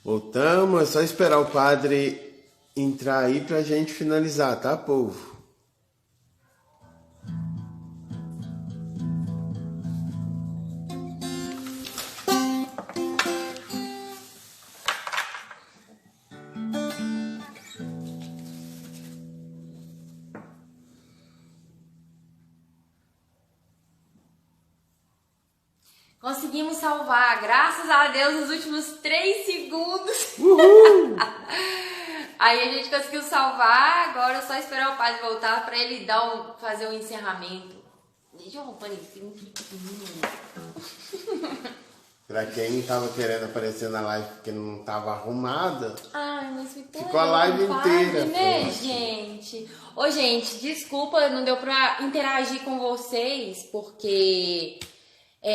Voltamos, é só esperar o padre entrar aí pra gente finalizar, tá, povo? Conseguimos salvar, graças a Deus, nos últimos 3 segundos. Uhul! Aí a gente conseguiu salvar, agora é só esperar o padre voltar pra ele fazer o encerramento. Deixa eu arrumar isso. Pra quem tava querendo aparecer na live porque não tava arrumada, Ai, mas ficou a live inteira. né, gente? Ô, gente, desculpa, não deu pra interagir com vocês, porque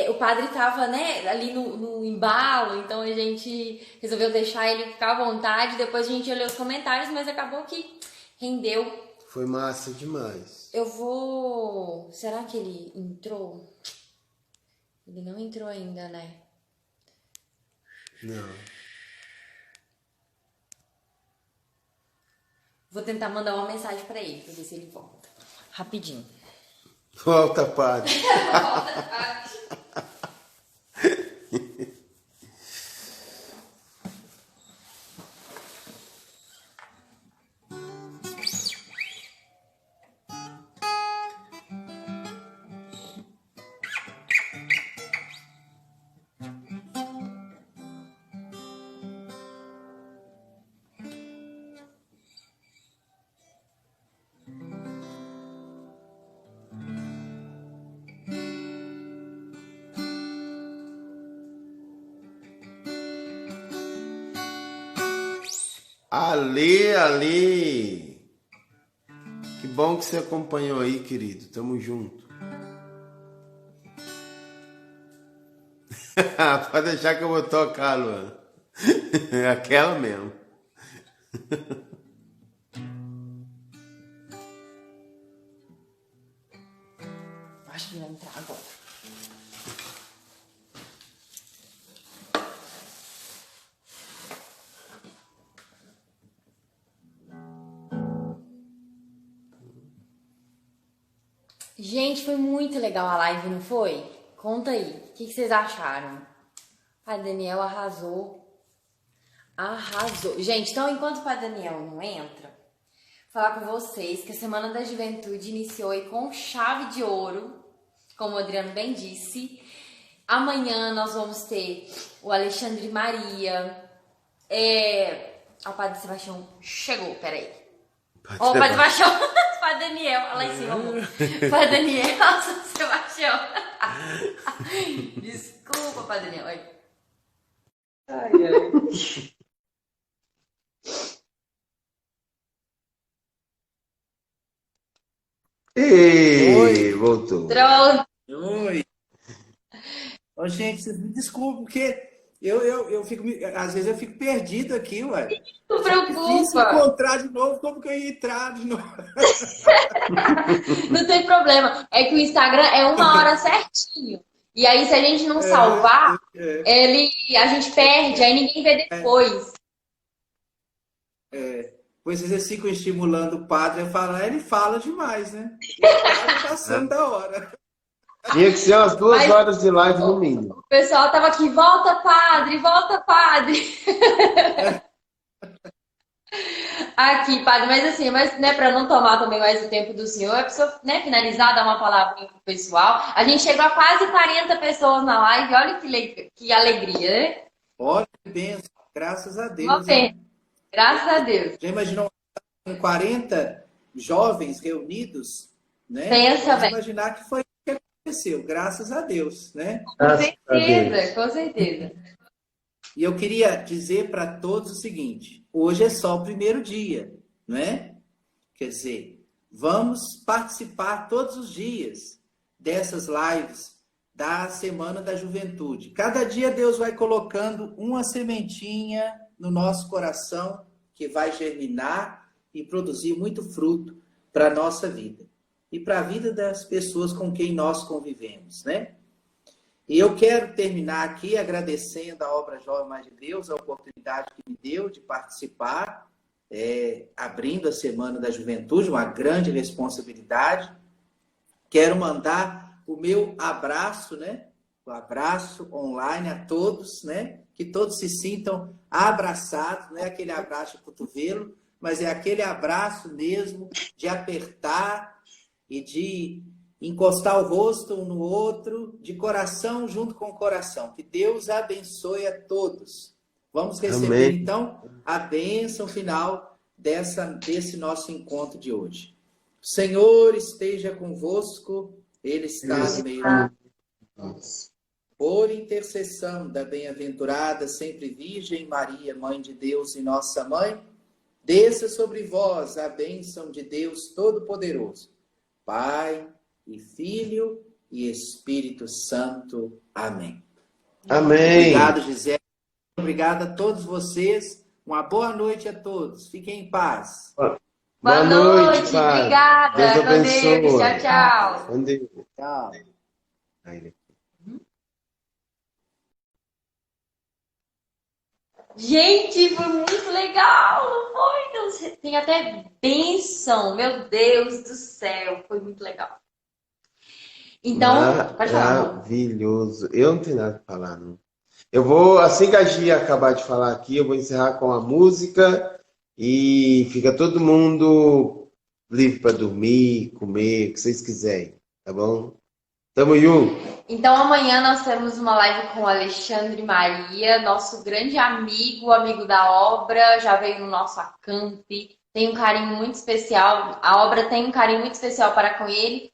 o padre tava, né, ali no embalo, então a gente resolveu deixar ele ficar à vontade, depois a gente ia ler os comentários, mas acabou que rendeu. Foi massa demais. Eu vou... Será que ele entrou? Ele não entrou ainda, né? Não. Vou tentar mandar uma mensagem pra ele, pra ver se ele volta. Rapidinho. Volta, padre. Volta, padre. Ale. Que bom que você acompanhou aí, querido. Tamo junto. Pode deixar que eu vou tocar, Luan. Aquela mesmo. Acho que vai entrar agora. Gente, foi muito legal a live, não foi? Conta aí, o que vocês acharam? A Daniel arrasou. Arrasou. Gente, então enquanto o Padre Daniel não entra, vou falar com vocês que a Semana da Juventude iniciou aí com chave de ouro, como o Adriano bem disse. Amanhã nós vamos ter o Alexandre Maria. O Padre Sebastião chegou, peraí. Ó, o Padre Sebastião, Padre Daniel, lá em cima, amor. Padre Daniel, Sebastião. Desculpa, Padre Daniel. Ai, ai. Ei, Oi. voltou. Pronto. Oi. Ô, gente, vocês me desculpem, porque eu fico, às vezes eu fico perdido aqui, ué. Não É difícil preocupa. encontrar de novo, como que eu ia entrar de novo? Não tem problema. É que o Instagram é 1 hora certinho. E aí, se a gente não salvar, a gente perde, aí ninguém vê depois. Pois vocês ficam estimulando o padre a falar, ele fala demais, né? E o padre passando da hora. Tinha que ser umas 2 Mas- horas de live no mínimo. O pessoal tava aqui, volta, padre, volta, padre. Aqui, padre, mas assim, né, para não tomar também mais o tempo do senhor, a pessoa, né, finalizar, dar uma palavrinha pro pessoal. A gente chegou a quase 40 pessoas na live, olha que alegria, né? Olha que bênção, graças a Deus. Uma pena. Graças a Deus. Já imaginou com 40 jovens reunidos, né? Pensa, Vamos velho. imaginar que foi o que aconteceu, graças a Deus, né? Com certeza, com certeza. E eu queria dizer para todos o seguinte, hoje é só o primeiro dia, não é? Quer dizer, vamos participar todos os dias dessas lives da Semana da Juventude. Cada dia Deus vai colocando uma sementinha no nosso coração que vai germinar e produzir muito fruto para a nossa vida e para a vida das pessoas com quem nós convivemos, né? E eu quero terminar aqui agradecendo a Obra Jovem Mais de Deus, a oportunidade que me deu de participar, abrindo a Semana da Juventude, uma grande responsabilidade. Quero mandar o meu abraço, né? O abraço online a todos, né? Que todos se sintam abraçados, não é aquele abraço de cotovelo, mas é aquele abraço mesmo de apertar e de encostar o rosto um no outro, de coração junto com coração. Que Deus abençoe a todos. Vamos receber, Amém. então, a bênção final desse nosso encontro de hoje. O Senhor esteja convosco, Ele está no meio de nós. Por intercessão da bem-aventurada sempre Virgem Maria, Mãe de Deus e Nossa Mãe, desça sobre vós a bênção de Deus Todo-Poderoso, Pai e Filho e Espírito Santo. Amém. Amém. Obrigado, Gisele. Obrigado a todos vocês. Uma boa noite a todos. Fiquem em paz. Boa noite, Padre. obrigada. Deus Com Deus. abençoe. Tchau, tchau. Com Deus. Tchau. Aí. Gente, foi muito legal, não foi? Então, tem até bênção, meu Deus do céu, foi muito legal. Então, pode falar. Amor. Maravilhoso. Eu não tenho nada para falar, não. Eu vou, assim que a Gia acabar de falar aqui, eu vou encerrar com a música e fica todo mundo livre para dormir, comer, o que vocês quiserem, tá bom? Tamo junto. Então amanhã nós temos uma live com o Alexandre Maria, nosso grande amigo da obra, já veio no nosso acamp, tem um carinho muito especial, a obra tem um carinho muito especial para com ele,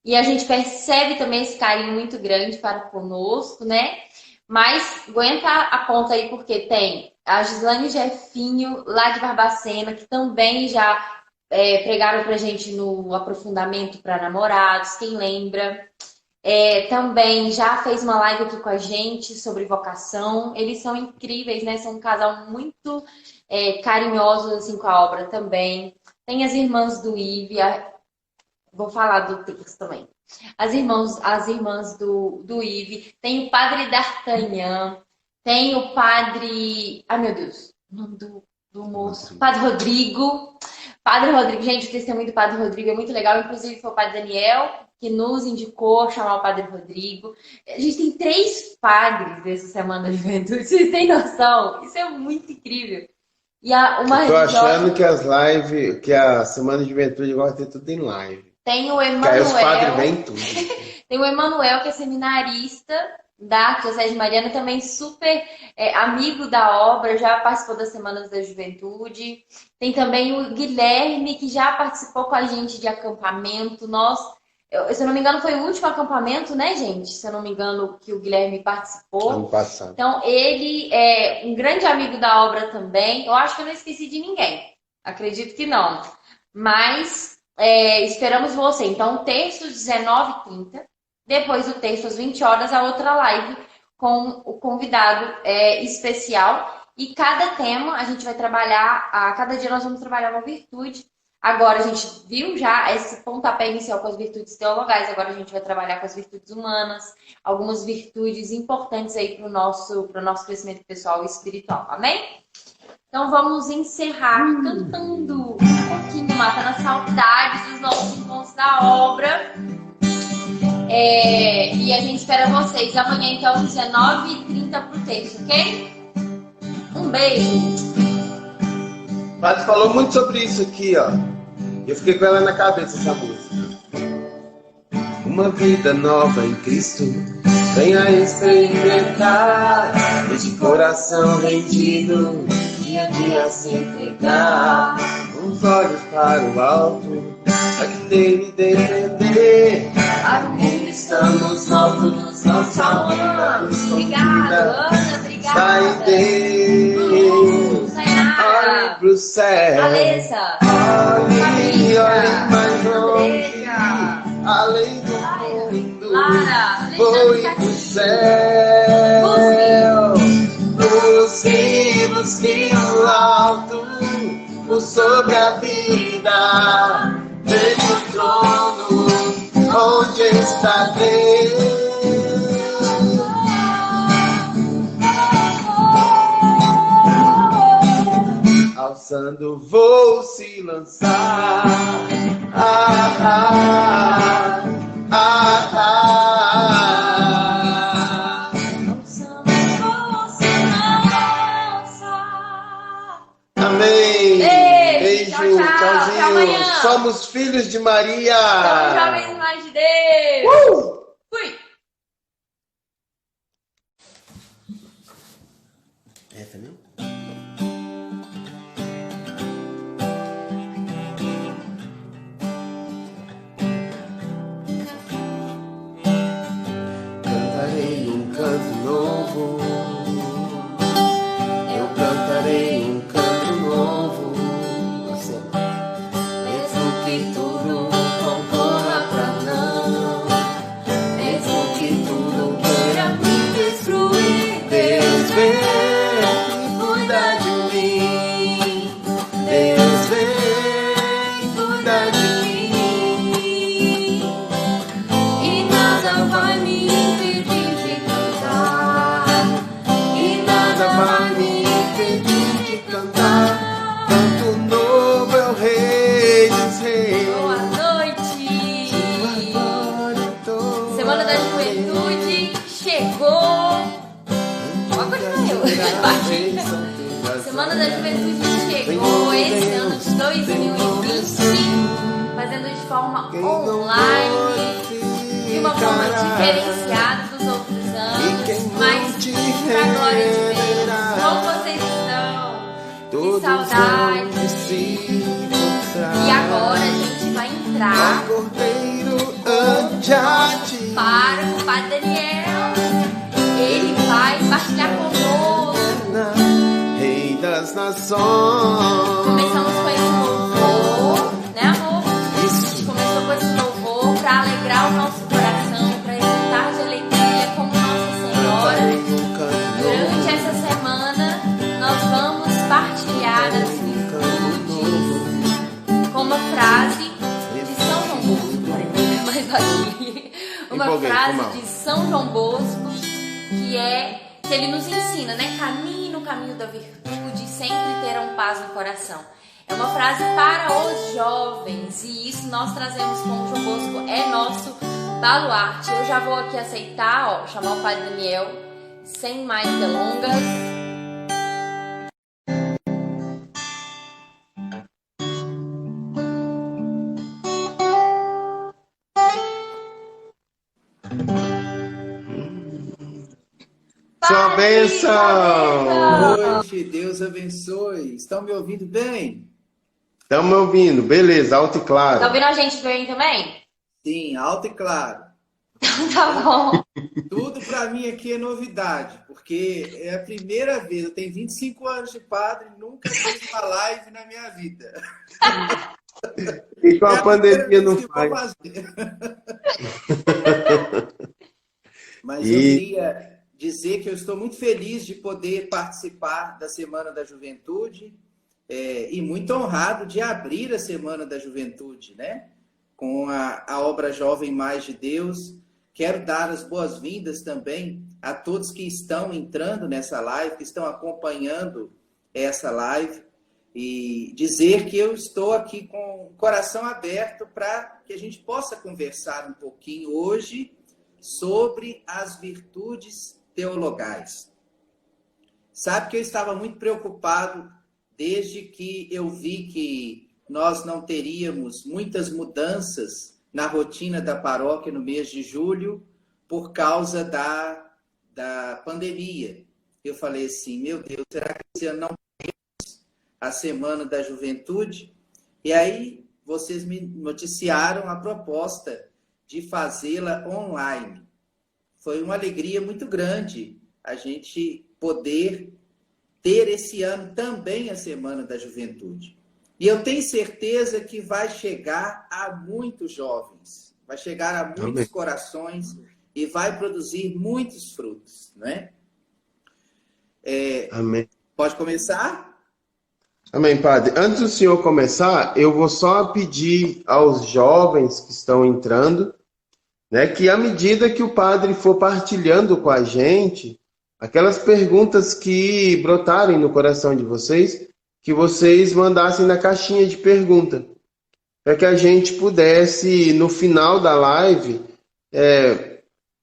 e a gente percebe também esse carinho muito grande para conosco, né? Mas aguenta a ponta aí, porque tem a Gislane Jefinho, lá de Barbacena, que também já pregaram pra gente no aprofundamento para namorados, quem lembra? Também já fez uma live aqui com a gente sobre vocação. Eles são incríveis, né? São um casal muito carinhosos assim, com a obra também. Tem as irmãs do Ive, vou falar do texto também. As irmãs do Ive. Tem o padre D'Artagnan. Tem o padre... Ai, meu Deus. O nome do moço. Padre Rodrigo. Padre Rodrigo. Gente, o testemunho do padre Rodrigo é muito legal. Inclusive, foi o padre Daniel que nos indicou chamar o padre Rodrigo. A gente tem 3 padres dessa Semana de Juventude. Vocês têm noção? Isso é muito incrível. E tô achando que as lives, que a Semana de Juventude agora tem tudo em live. Tem o Que aí os padres Emanuel. vêm tudo. Tem o Emanuel, que é seminarista da José de Mariana, também super amigo da obra, já participou das Semanas da Juventude. Tem também o Guilherme, que já participou com a gente de acampamento. Se eu não me engano, foi o último acampamento, né, gente? Se eu não me engano, que o Guilherme participou. Ano passado. Então, ele é um grande amigo da obra também. Eu acho que eu não esqueci de ninguém. Acredito que não. Mas esperamos você. Então, terço, 19h30. Depois do terço, às 20 horas, a outra live com o convidado especial. E cada tema a gente vai trabalhar, cada dia nós vamos trabalhar uma virtude. Agora a gente viu já esse pontapé inicial com as virtudes teologais, agora a gente vai trabalhar com as virtudes humanas, algumas virtudes importantes aí para o nosso crescimento pessoal e espiritual, amém? Então vamos encerrar cantando um pouquinho, matando as saudades dos nossos encontros da obra. E a gente espera vocês amanhã, então, 19h30 pro texto, ok? Um beijo! O padre falou muito sobre isso aqui, ó. Eu fiquei com ela na cabeça, essa música. Uma vida nova em Cristo, venha experimentar, e de coração rendido, dia a dia se entregar, os olhos para o alto, para que dele depender. Para o mundo estamos mortos, não salvamos. Obrigada, Ana, obrigada. Sai Deus, olhe pro céu. Alessa. Olhe mais longe, além do mundo. Voe pro céu. Busque o alto, por sobre a vida. Veja o trono, onde está Deus. passando, vou se lançar. Amém. Beijo, tchauzinho. Somos filhos de Maria. Somos jovens mais de Deus. Fui. Essa mesmo? Cantarei um canto novo. Eu cantarei um canto novo. Assim. Mesmo que tudo concorra pra não, mesmo que tudo queira me destruir, Deus vem cuidar de mim. Deus vem cuidar de mim. E nada vai me impedir de cantar. E nada vai me impedir de cantar. Canto novo é o Rei dos Reis. Boa noite. Semana da Juventude chegou. Agora eu. Semana da Juventude chegou esse ano de 2020, fazendo de forma online, de uma forma diferenciada dos outros anos, mas pra glória de Deus. Como vocês estão? Que saudade! E agora a gente vai entrar para o Padre Daniel. Ele vai partilhar conosco. Rei das nações. Começamos com esse louvor, né, amor? A gente começou com esse louvor para alegrar o nosso coração, para exultar de alegria como Nossa Senhora. Durante essa semana, nós vamos partilhar as virtudes com uma frase de São João Bosco. Peraí, mais aqui. Uma frase de São João Bosco que ele nos ensina, né? Caminhe no caminho da virtude, sempre terão paz no coração. É uma frase para os jovens e isso nós trazemos com o João Bosco, é nosso baluarte. Eu já vou aqui aceitar, chamar o Padre Daniel, sem mais delongas. Sua bênção! Boa noite, Deus abençoe. Estão me ouvindo bem? Estão me ouvindo, beleza, alto e claro. Tá ouvindo a gente bem também? Sim, alto e claro. Tá bom. Tudo para mim aqui é novidade, porque é a primeira vez, eu tenho 25 anos de padre, nunca fiz uma live na minha vida. E com a pandemia não faz. Mas eu queria dizer que eu estou muito feliz de poder participar da Semana da Juventude e muito honrado de abrir a Semana da Juventude, né? Com a obra Jovem Mais de Deus. Quero dar as boas-vindas também a todos que estão entrando nessa live, que estão acompanhando essa live, e dizer que eu estou aqui com o coração aberto para que a gente possa conversar um pouquinho hoje sobre as virtudes teologais. Sabe que eu estava muito preocupado desde que eu vi que nós não teríamos muitas mudanças na rotina da paróquia no mês de julho por causa da pandemia. Eu falei assim, meu Deus, será que esse ano não temos a Semana da Juventude? E aí vocês me noticiaram a proposta de fazê-la online. Foi uma alegria muito grande a gente poder ter esse ano também a Semana da Juventude. E eu tenho certeza que vai chegar a muitos jovens, vai chegar a muitos Amém. Corações e vai produzir muitos frutos, não é? Amém. Pode começar? Amém, Padre. Antes do senhor começar, eu vou só pedir aos jovens que estão entrando, né, que à medida que o Padre for partilhando com a gente, aquelas perguntas que brotarem no coração de vocês, que vocês mandassem na caixinha de pergunta, para que a gente pudesse, no final da live,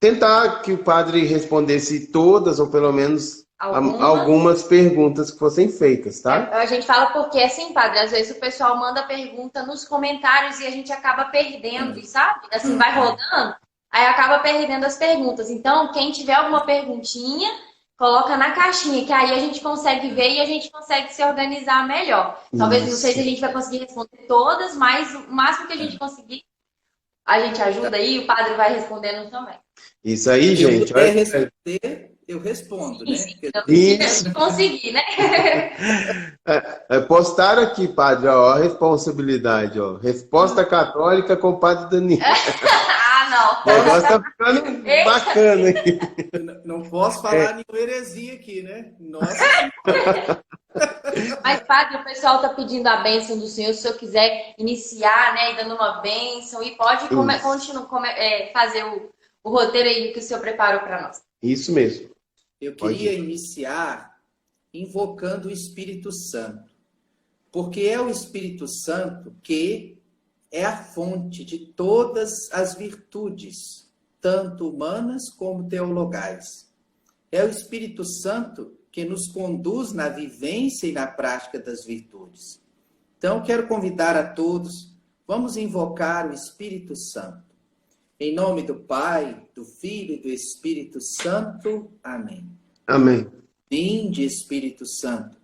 tentar que o padre respondesse todas, ou pelo menos algumas perguntas que fossem feitas, tá? A gente fala porque assim, padre, às vezes o pessoal manda pergunta nos comentários e a gente acaba perdendo, sabe? Assim, vai rodando, aí acaba perdendo as perguntas. Então, quem tiver alguma perguntinha, coloca na caixinha, que aí a gente consegue ver e a gente consegue se organizar melhor. Talvez, não sei se a gente vai conseguir responder todas, mas o máximo que a gente conseguir, a gente ajuda aí, o padre vai respondendo também. Isso aí, gente. Se eu responder, eu respondo, né? Isso. Conseguir, né? Postaram aqui, padre, ó, a responsabilidade, ó. Resposta católica com o padre Daniel. Não. O negócio tá ficando bacana aqui. Não posso falar nenhuma heresia aqui, né? Nossa. Mas, padre, o pessoal tá pedindo a bênção do Senhor. Se o senhor quiser iniciar, né, dando uma bênção, e pode continuar, fazer o roteiro aí que o senhor preparou para nós. Isso mesmo. Eu queria iniciar invocando o Espírito Santo, porque é o Espírito Santo que é a fonte de todas as virtudes, tanto humanas como teologais. É o Espírito Santo que nos conduz na vivência e na prática das virtudes. Então, quero convidar a todos, vamos invocar o Espírito Santo. Em nome do Pai, do Filho e do Espírito Santo. Amém. Amém. Vinde, Espírito Santo,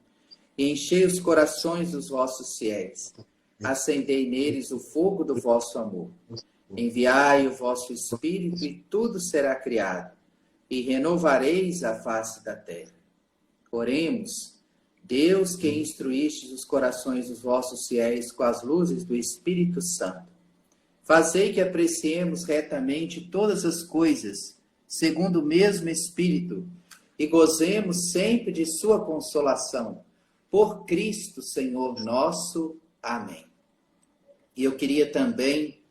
e enchei os corações dos vossos fiéis. Acendei neles o fogo do vosso amor. Enviai o vosso Espírito e tudo será criado, e renovareis a face da terra. Oremos. Deus, que instruístes os corações dos vossos fiéis com as luzes do Espírito Santo, fazei que apreciemos retamente todas as coisas, segundo o mesmo Espírito, e gozemos sempre de sua consolação. Por Cristo, Senhor nosso. Amém. E eu queria também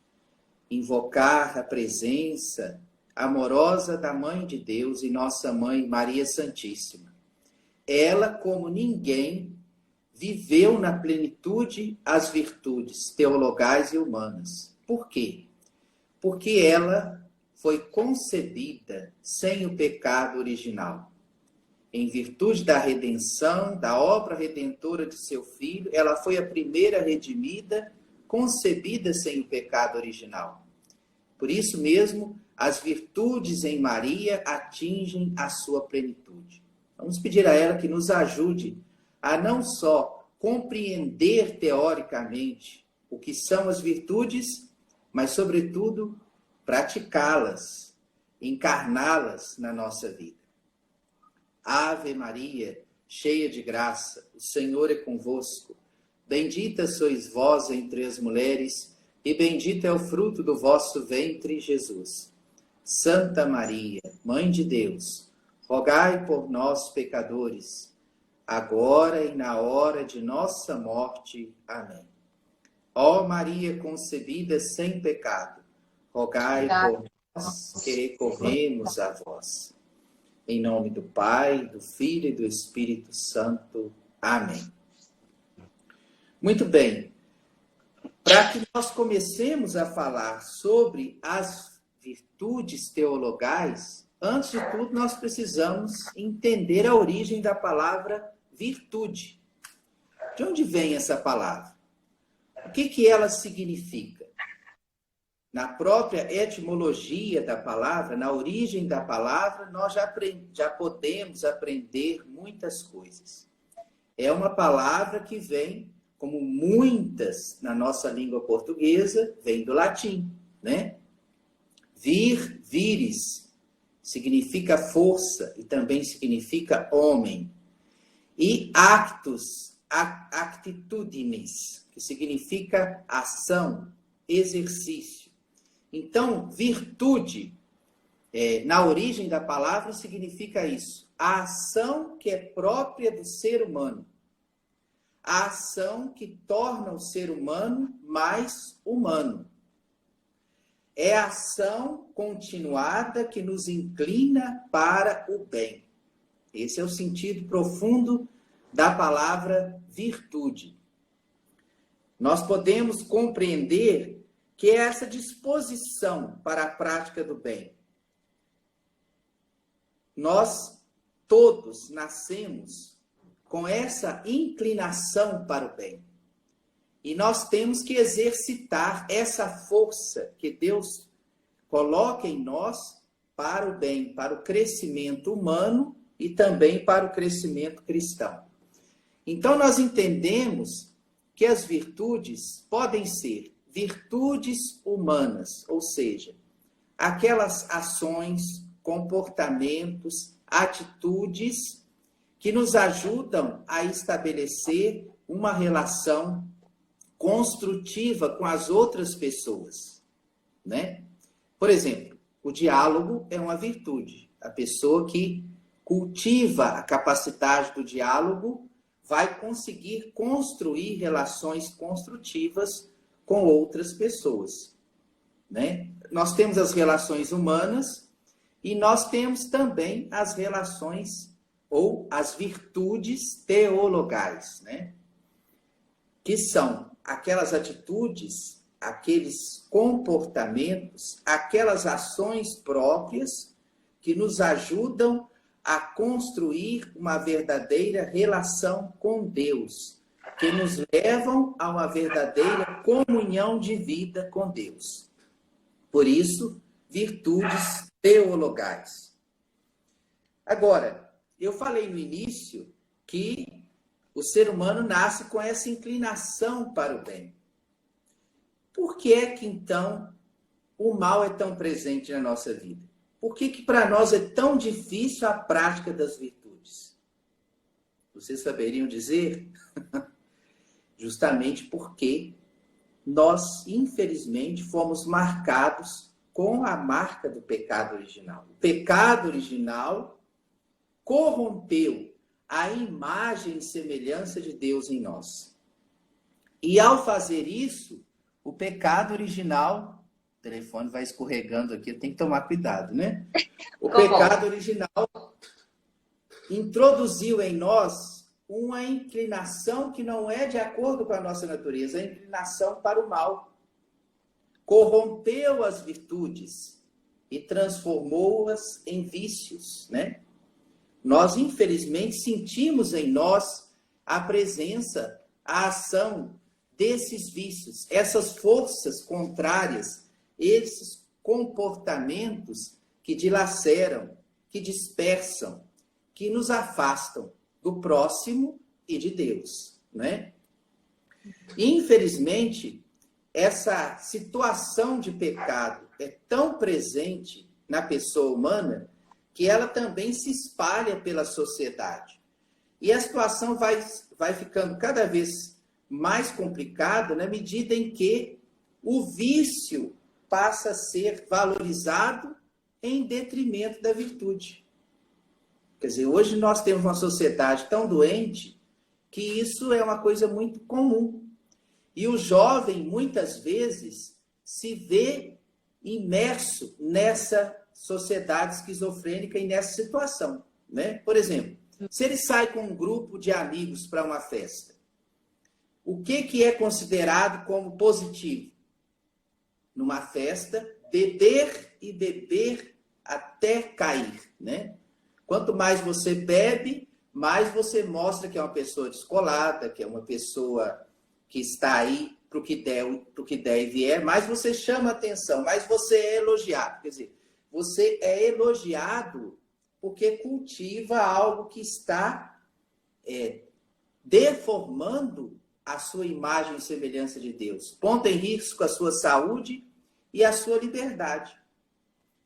invocar a presença amorosa da Mãe de Deus e nossa Mãe Maria Santíssima. Ela, como ninguém, viveu na plenitude as virtudes teologais e humanas. Por quê? Porque ela foi concebida sem o pecado original. Em virtude da redenção, da obra redentora de seu Filho, ela foi a primeira redimida, concebida sem o pecado original. Por isso mesmo, as virtudes em Maria atingem a sua plenitude. Vamos pedir a ela que nos ajude a não só compreender teoricamente o que são as virtudes, mas, sobretudo, praticá-las, encarná-las na nossa vida. Ave Maria, cheia de graça, o Senhor é convosco. Bendita sois vós entre as mulheres, e bendito é o fruto do vosso ventre, Jesus. Santa Maria, Mãe de Deus, rogai por nós, pecadores, agora e na hora de nossa morte. Amém. Ó Maria concebida sem pecado, rogai por nós que recorremos a vós. Em nome do Pai, do Filho e do Espírito Santo. Amém. Muito bem. Para que nós comecemos a falar sobre as virtudes teologais, antes de tudo, nós precisamos entender a origem da palavra virtude. De onde vem essa palavra? O que ela significa? Na própria etimologia da palavra, na origem da palavra, nós já podemos aprender muitas coisas. É uma palavra que vem, como muitas na nossa língua portuguesa, vem do latim, né? Vir, vires, significa força e também significa homem. E actus, actitudinis, que significa ação, exercício. Então, virtude, na origem da palavra, significa isso. A ação que é própria do ser humano. A ação que torna o ser humano mais humano. É a ação continuada que nos inclina para o bem. Esse é o sentido profundo da palavra virtude. Nós podemos compreender que é essa disposição para a prática do bem. Nós todos nascemos com essa inclinação para o bem. E nós temos que exercitar essa força que Deus coloca em nós para o bem, para o crescimento humano e também para o crescimento cristão. Então, nós entendemos que as virtudes podem ser virtudes humanas, ou seja, aquelas ações, comportamentos, atitudes que nos ajudam a estabelecer uma relação construtiva com as outras pessoas, né? Por exemplo, o diálogo é uma virtude. A pessoa que cultiva a capacidade do diálogo vai conseguir construir relações construtivas com outras pessoas, né? Nós temos as relações humanas e nós temos também as relações ou as virtudes teologais, né? Que são aquelas atitudes, aqueles comportamentos, aquelas ações próprias que nos ajudam a construir uma verdadeira relação com Deus, que nos levam a uma verdadeira comunhão de vida com Deus. Por isso, virtudes teologais. Agora, eu falei no início que o ser humano nasce com essa inclinação para o bem. Por que é que, então, o mal é tão presente na nossa vida? Por que que para nós é tão difícil a prática das virtudes? Vocês saberiam dizer? Justamente porque nós, infelizmente, fomos marcados com a marca do pecado original. O pecado original corrompeu a imagem e semelhança de Deus em nós. E ao fazer isso, o pecado original, o telefone vai escorregando aqui, eu tenho que tomar cuidado, né? O pecado original introduziu em nós uma inclinação que não é de acordo com a nossa natureza, a inclinação para o mal. Corrompeu as virtudes e transformou-as em vícios, né? Nós, infelizmente, sentimos em nós a presença, a ação desses vícios, essas forças contrárias, esses comportamentos que dilaceram, que dispersam, que nos afastam do próximo e de Deus, né? Infelizmente, essa situação de pecado é tão presente na pessoa humana que ela também se espalha pela sociedade. E a situação vai ficando cada vez mais complicada na medida em que o vício passa a ser valorizado em detrimento da virtude. Quer dizer, hoje nós temos uma sociedade tão doente que isso é uma coisa muito comum. E o jovem, muitas vezes, se vê imerso nessa sociedade esquizofrênica e nessa situação, né? Por exemplo, se ele sai com um grupo de amigos para uma festa, o que é considerado como positivo? Numa festa, beber e beber até cair, né? Quanto mais você bebe, mais você mostra que é uma pessoa descolada, que é uma pessoa que está aí para o que der e vier, mais você chama atenção, mais você é elogiado. Quer dizer, você é elogiado porque cultiva algo que está deformando a sua imagem e semelhança de Deus, pondo em risco a sua saúde e a sua liberdade,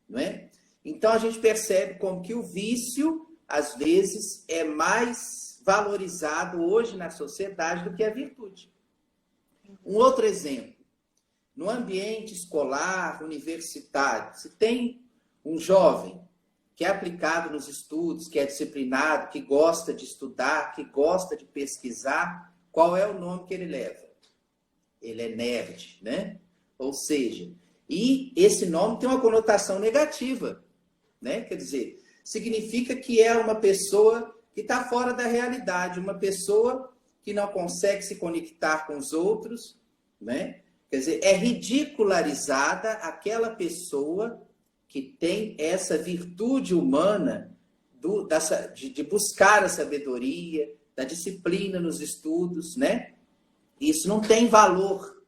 não é? Então a gente percebe como que o vício, às vezes, é mais valorizado hoje na sociedade do que a virtude. Um outro exemplo, no ambiente escolar, universitário, se tem um jovem que é aplicado nos estudos, que é disciplinado, que gosta de estudar, que gosta de pesquisar, qual é o nome que ele leva? Ele é nerd, né? Ou seja, e esse nome tem uma conotação negativa, né? Quer dizer, significa que é uma pessoa que está fora da realidade, uma pessoa que não consegue se conectar com os outros, né? Quer dizer, é ridicularizada aquela pessoa que tem essa virtude humana de buscar a sabedoria, da disciplina nos estudos, né? Isso não tem valor.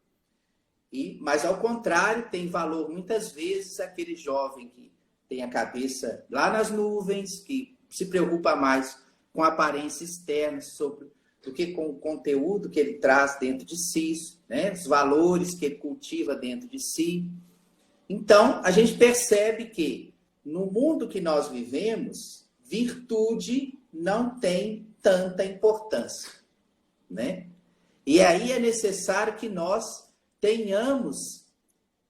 Mas, ao contrário, tem valor muitas vezes aquele jovem que tem a cabeça lá nas nuvens, que se preocupa mais com a aparência externa do que com o conteúdo que ele traz dentro de si, né? Os valores que ele cultiva dentro de si. Então, a gente percebe que, no mundo que nós vivemos, virtude não tem tanta importância, né? E aí é necessário que nós tenhamos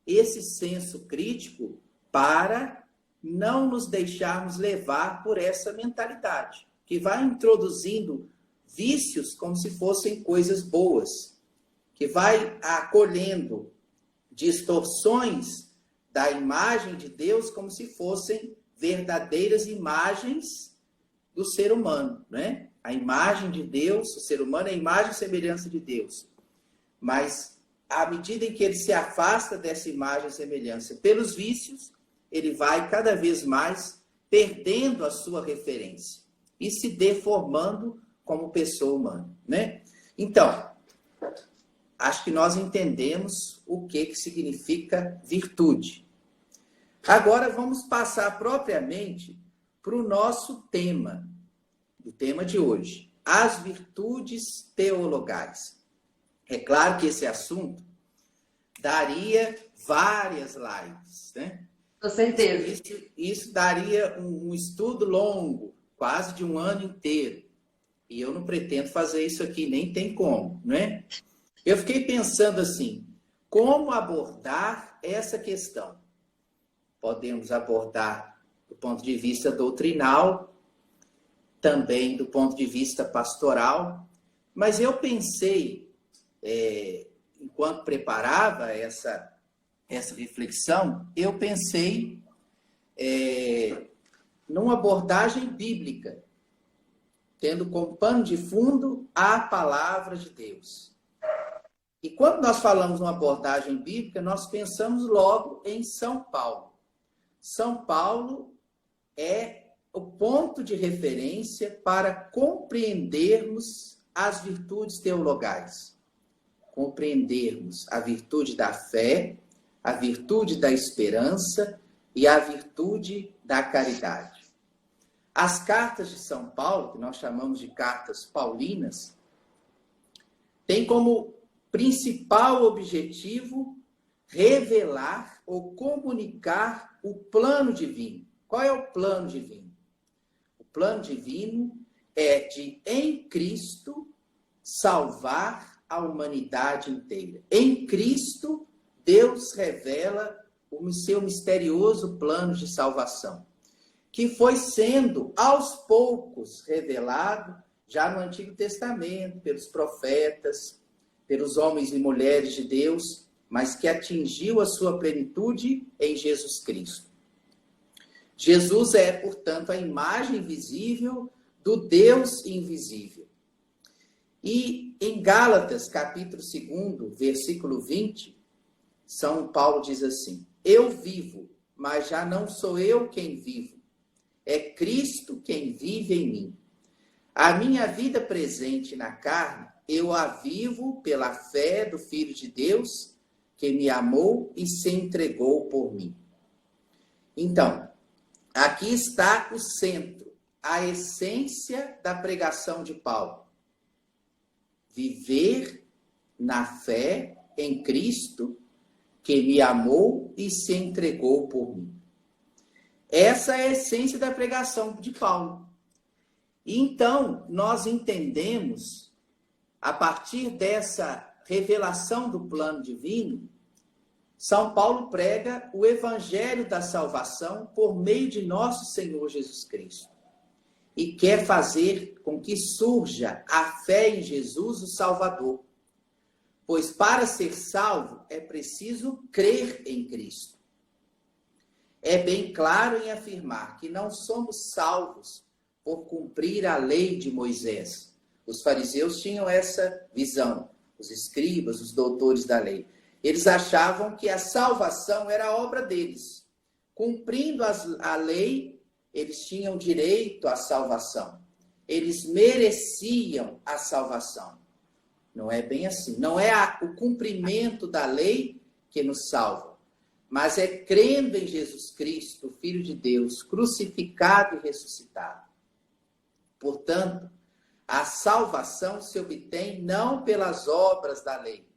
esse senso crítico para não nos deixarmos levar por essa mentalidade, que vai introduzindo vícios como se fossem coisas boas, que vai acolhendo distorções da imagem de Deus como se fossem verdadeiras imagens do ser humano, né? A imagem de Deus, o ser humano é a imagem e semelhança de Deus. Mas, à medida em que ele se afasta dessa imagem e semelhança pelos vícios, ele vai cada vez mais perdendo a sua referência e se deformando como pessoa humana, né? Então, acho que nós entendemos o que significa virtude. Agora vamos passar propriamente para o nosso tema, o tema de hoje, as virtudes teologais. É claro que esse assunto daria várias lives, né? Com certeza. Isso daria um estudo longo, quase de um ano inteiro. E eu não pretendo fazer isso aqui, nem tem como, né? Eu fiquei pensando assim, como abordar essa questão? Podemos abordar do ponto de vista doutrinal, também do ponto de vista pastoral, mas eu pensei, enquanto preparava essa reflexão, eu pensei numa abordagem bíblica, tendo como pano de fundo a palavra de Deus. E quando nós falamos numa abordagem bíblica, nós pensamos logo em São Paulo. São Paulo é o ponto de referência para compreendermos as virtudes teologais. Compreendermos a virtude da fé, a virtude da esperança e a virtude da caridade. As cartas de São Paulo, que nós chamamos de cartas paulinas, têm como principal objetivo revelar ou comunicar o plano divino. Qual é o plano divino? O plano divino é de, em Cristo, salvar a humanidade inteira. Em Cristo, Deus revela o seu misterioso plano de salvação, que foi sendo, aos poucos, revelado já no Antigo Testamento, pelos profetas, pelos homens e mulheres de Deus, mas que atingiu a sua plenitude em Jesus Cristo. Jesus é, portanto, a imagem visível do Deus invisível. E em Gálatas, capítulo 2, versículo 20, São Paulo diz assim: eu vivo, mas já não sou eu quem vivo. É Cristo quem vive em mim. A minha vida presente na carne, eu a vivo pela fé do Filho de Deus, que me amou e se entregou por mim. Então, aqui está o centro, a essência da pregação de Paulo. Viver na fé em Cristo, que me amou e se entregou por mim. Essa é a essência da pregação de Paulo. E então, nós entendemos, a partir dessa revelação do plano divino, São Paulo prega o evangelho da salvação por meio de nosso Senhor Jesus Cristo. E quer fazer com que surja a fé em Jesus, o Salvador. Pois para ser salvo é preciso crer em Cristo. É bem claro em afirmar que não somos salvos por cumprir a lei de Moisés. Os fariseus tinham essa visão, os escribas, os doutores da lei. Eles achavam que a salvação era obra deles. Cumprindo a lei, eles tinham direito à salvação. Eles mereciam a salvação. Não é bem assim. Não é o cumprimento da lei que nos salva, mas é crendo em Jesus Cristo, Filho de Deus, crucificado e ressuscitado. Portanto, a salvação se obtém não pelas obras da lei,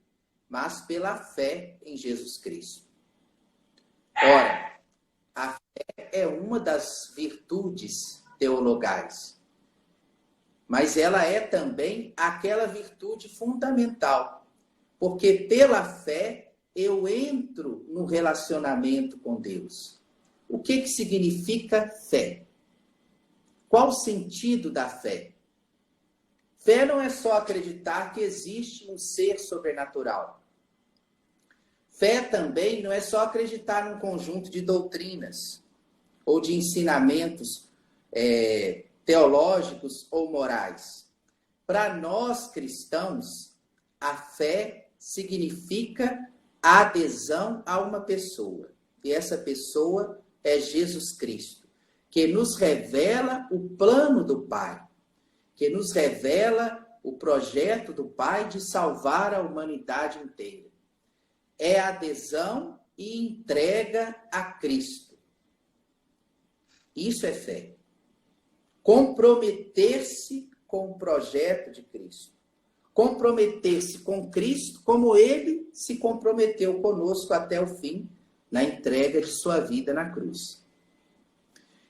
mas pela fé em Jesus Cristo. Ora, a fé é uma das virtudes teologais, mas ela é também aquela virtude fundamental, porque pela fé eu entro no relacionamento com Deus. O que significa fé? Qual o sentido da fé? Fé não é só acreditar que existe um ser sobrenatural. Fé também não é só acreditar num conjunto de doutrinas ou de ensinamentos teológicos ou morais. Para nós cristãos, a fé significa a adesão a uma pessoa. E essa pessoa é Jesus Cristo, que nos revela o plano do Pai, que nos revela o projeto do Pai de salvar a humanidade inteira. É adesão e entrega a Cristo. Isso é fé. Comprometer-se com o projeto de Cristo. Comprometer-se com Cristo como Ele se comprometeu conosco até o fim, na entrega de sua vida na cruz.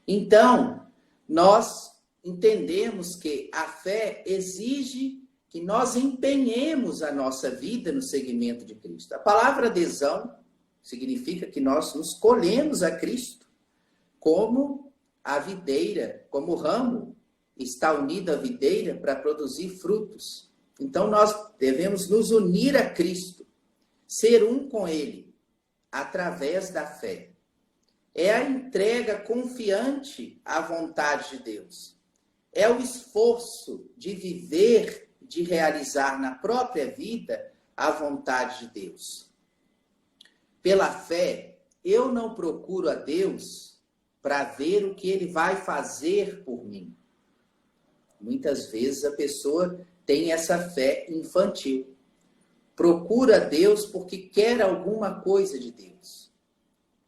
Então, nós entendemos que a fé exige que nós empenhemos a nossa vida no seguimento de Cristo. A palavra adesão significa que nós nos colhemos a Cristo, como a videira, como o ramo está unido à videira para produzir frutos. Então, nós devemos nos unir a Cristo, ser um com Ele, através da fé. É a entrega confiante à vontade de Deus. É o esforço de viver, de realizar na própria vida a vontade de Deus. Pela fé, eu não procuro a Deus para ver o que Ele vai fazer por mim. Muitas vezes a pessoa tem essa fé infantil. Procura Deus porque quer alguma coisa de Deus.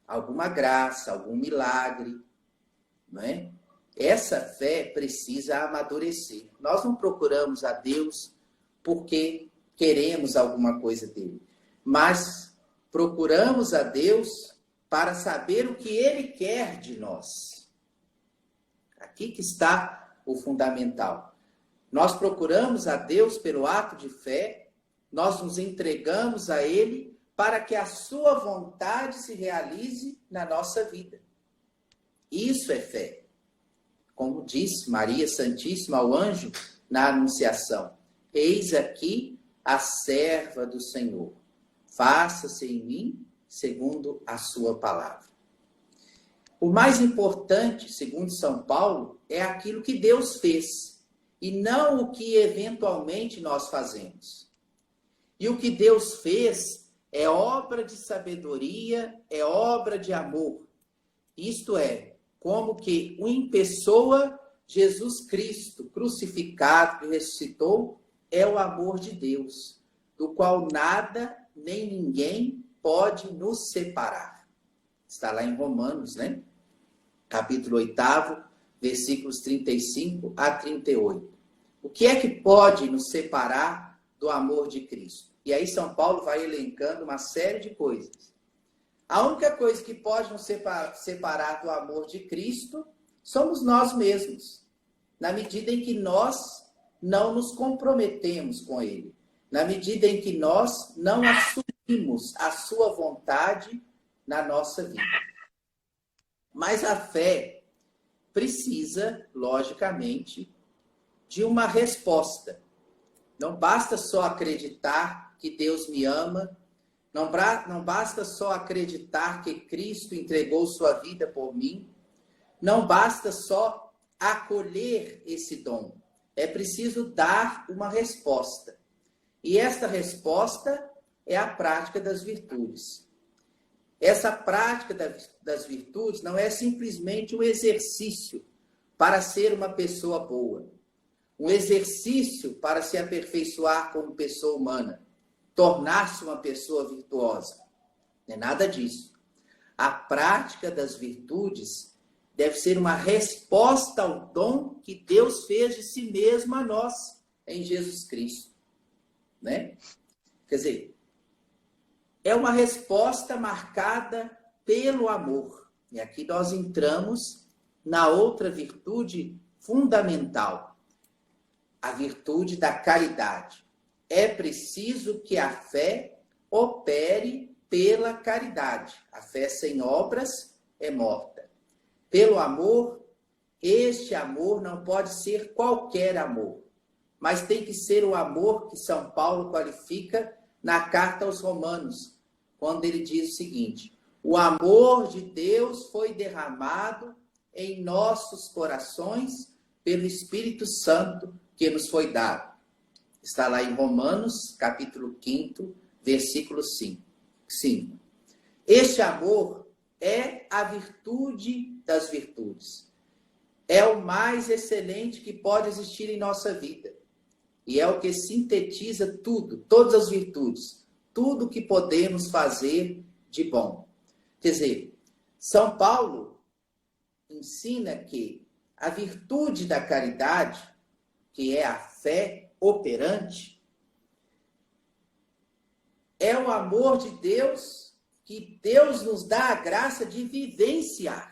Alguma graça, algum milagre, não é? Essa fé precisa amadurecer. Nós não procuramos a Deus porque queremos alguma coisa dele, mas procuramos a Deus para saber o que Ele quer de nós. Aqui que está o fundamental. Nós procuramos a Deus pelo ato de fé, nós nos entregamos a Ele para que a sua vontade se realize na nossa vida. Isso é fé. Como disse Maria Santíssima ao anjo na Anunciação: eis aqui a serva do Senhor. Faça-se em mim segundo a sua palavra. O mais importante, segundo São Paulo, é aquilo que Deus fez e não o que eventualmente nós fazemos. E o que Deus fez é obra de sabedoria, é obra de amor. Isto é, como que em pessoa, Jesus Cristo, crucificado e ressuscitou, é o amor de Deus, do qual nada nem ninguém pode nos separar. Está lá em Romanos, né? Capítulo 8, versículos 35 a 38. O que é que pode nos separar do amor de Cristo? E aí São Paulo vai elencando uma série de coisas. A única coisa que pode nos separar do amor de Cristo somos nós mesmos, na medida em que nós não nos comprometemos com Ele, na medida em que nós não assumimos a sua vontade na nossa vida. Mas a fé precisa, logicamente, de uma resposta. Não basta só acreditar que Deus me ama, não basta só acreditar que Cristo entregou sua vida por mim, não basta só acolher esse dom, é preciso dar uma resposta. E esta resposta é a prática das virtudes. Essa prática das virtudes não é simplesmente um exercício para ser uma pessoa boa, um exercício para se aperfeiçoar como pessoa humana, tornar-se uma pessoa virtuosa. Não é nada disso. A prática das virtudes deve ser uma resposta ao dom que Deus fez de si mesmo a nós em Jesus Cristo. Né? Quer dizer, é uma resposta marcada pelo amor. E aqui nós entramos na outra virtude fundamental, a virtude da caridade. É preciso que a fé opere pela caridade. A fé sem obras é morta. Pelo amor, este amor não pode ser qualquer amor, mas tem que ser o amor que São Paulo qualifica na carta aos Romanos, quando ele diz o seguinte: o amor de Deus foi derramado em nossos corações pelo Espírito Santo que nos foi dado. Está lá em Romanos, capítulo 5, versículo 5. Este amor é a virtude das virtudes. É o mais excelente que pode existir em nossa vida. E é o que sintetiza tudo, todas as virtudes, tudo que podemos fazer de bom. Quer dizer, São Paulo ensina que a virtude da caridade, que é a fé operante, é o amor de Deus, que Deus nos dá a graça de vivenciar.